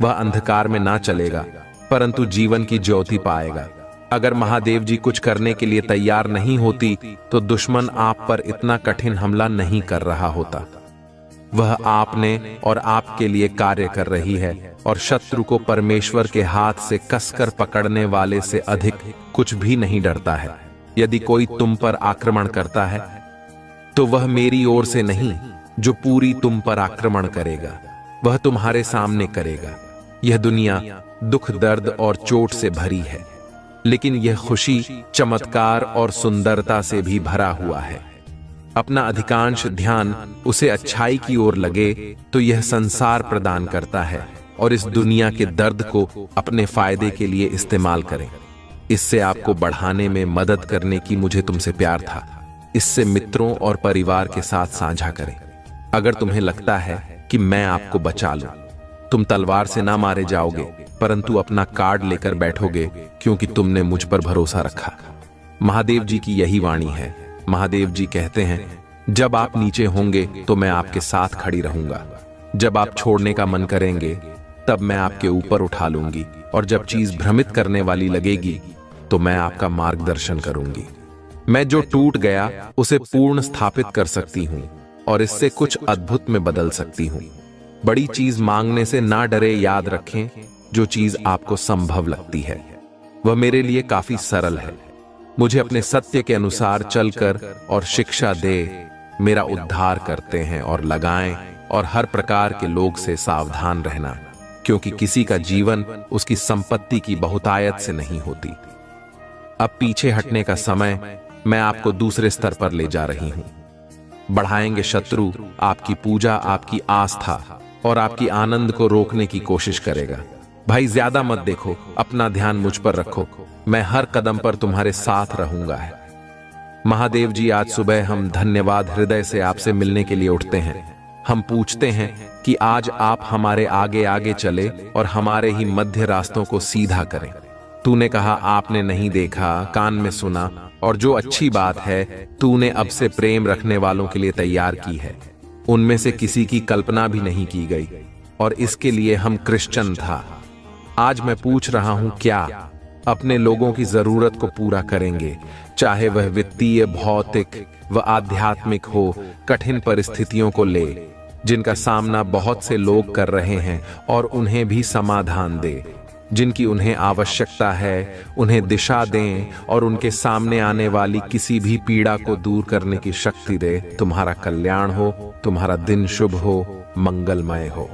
वह अंधकार में ना चलेगा परंतु जीवन की ज्योति पाएगा। अगर महादेव जी कुछ करने के लिए तैयार नहीं होती तो दुश्मन आप पर इतना कठिन हमला नहीं कर रहा होता। वह आपने और आपके लिए कार्य कर रही है और शत्रु को परमेश्वर के हाथ से कसकर पकड़ने वाले से अधिक कुछ भी नहीं डरता है। यदि कोई तुम पर आक्रमण करता है तो वह मेरी ओर से नहीं, जो पूरी तुम पर आक्रमण करेगा वह तुम्हारे सामने करेगा। यह दुनिया दुख, दर्द और चोट से भरी है, लेकिन यह खुशी, चमत्कार और सुंदरता से भी भरा हुआ है। अपना अधिकांश ध्यान उसे अच्छाई की ओर लगे तो यह संसार प्रदान करता है और इस दुनिया के दर्द को अपने फायदे के लिए इस्तेमाल करें। इससे आपको बढ़ाने में मदद करने की मुझे तुमसे प्यार था। इससे मित्रों और परिवार के साथ साझा करें। अगर तुम्हें लगता है कि मैं आपको बचा लूं, तुम तलवार से ना मारे जाओगे परंतु अपना कार्ड लेकर बैठोगे क्योंकि तुमने मुझ पर भरोसा रखा। महादेव जी की यही वाणी है। महादेव जी कहते हैं, जब आप नीचे होंगे तो मैं आपके साथ खड़ी रहूंगा। जब आप छोड़ने का मन करेंगे तब मैं आपके ऊपर उठा लूंगी और जब चीज भ्रमित करने वाली लगेगी तो मैं आपका मार्गदर्शन करूंगी। मैं जो टूट गया उसे पूर्ण स्थापित कर सकती हूं और इससे कुछ अद्भुत में बदल सकती हूं। बड़ी चीज मांगने से ना डरे। याद रखें, जो चीज आपको संभव लगती है वह मेरे लिए काफी सरल है। मुझे अपने सत्य के अनुसार चलकर और शिक्षा दे मेरा उद्धार करते हैं और लगाएं और हर प्रकार के लोग से सावधान रहना, क्योंकि किसी का जीवन उसकी संपत्ति की बहुतायत से नहीं होती। अब पीछे हटने का समय, मैं आपको दूसरे स्तर पर ले जा रही हूं। बढ़ाएंगे शत्रु आपकी पूजा, आपकी आस्था और आपकी आनंद को रोकने की कोशिश करेगा। भाई ज्यादा मत देखो, अपना ध्यान मुझ पर रखो, मैं हर कदम पर तुम्हारे साथ रहूंगा। महादेव जी, आज सुबह हम धन्यवाद हृदय से आपसे मिलने के लिए उठते हैं। हम पूछते हैं कि आज आप हमारे आगे आगे चले और हमारे ही मध्य रास्तों को सीधा करें। तूने कहा आपने नहीं देखा, कान में सुना, और जो अच्छी बात है तूने अब से प्रेम रखने वालों के लिए तैयार की है। उनमें से किसी की कल्पना भी नहीं की गई और इसके लिए हम क्रिश्चियन था। आज मैं पूछ रहा हूं, क्या अपने लोगों की जरूरत को पूरा करेंगे, चाहे वह वित्तीय, भौतिक व आध्यात्मिक हो। कठिन परिस्थितियों को ले जिनका सामना बहुत से लोग कर रहे हैं और उन्हें भी समाधान दे। जिनकी उन्हें आवश्यकता है उन्हें दिशा दें और उनके सामने आने वाली किसी भी पीड़ा को दूर करने की शक्ति दे। तुम्हारा कल्याण हो, तुम्हारा दिन शुभ हो, मंगलमय हो।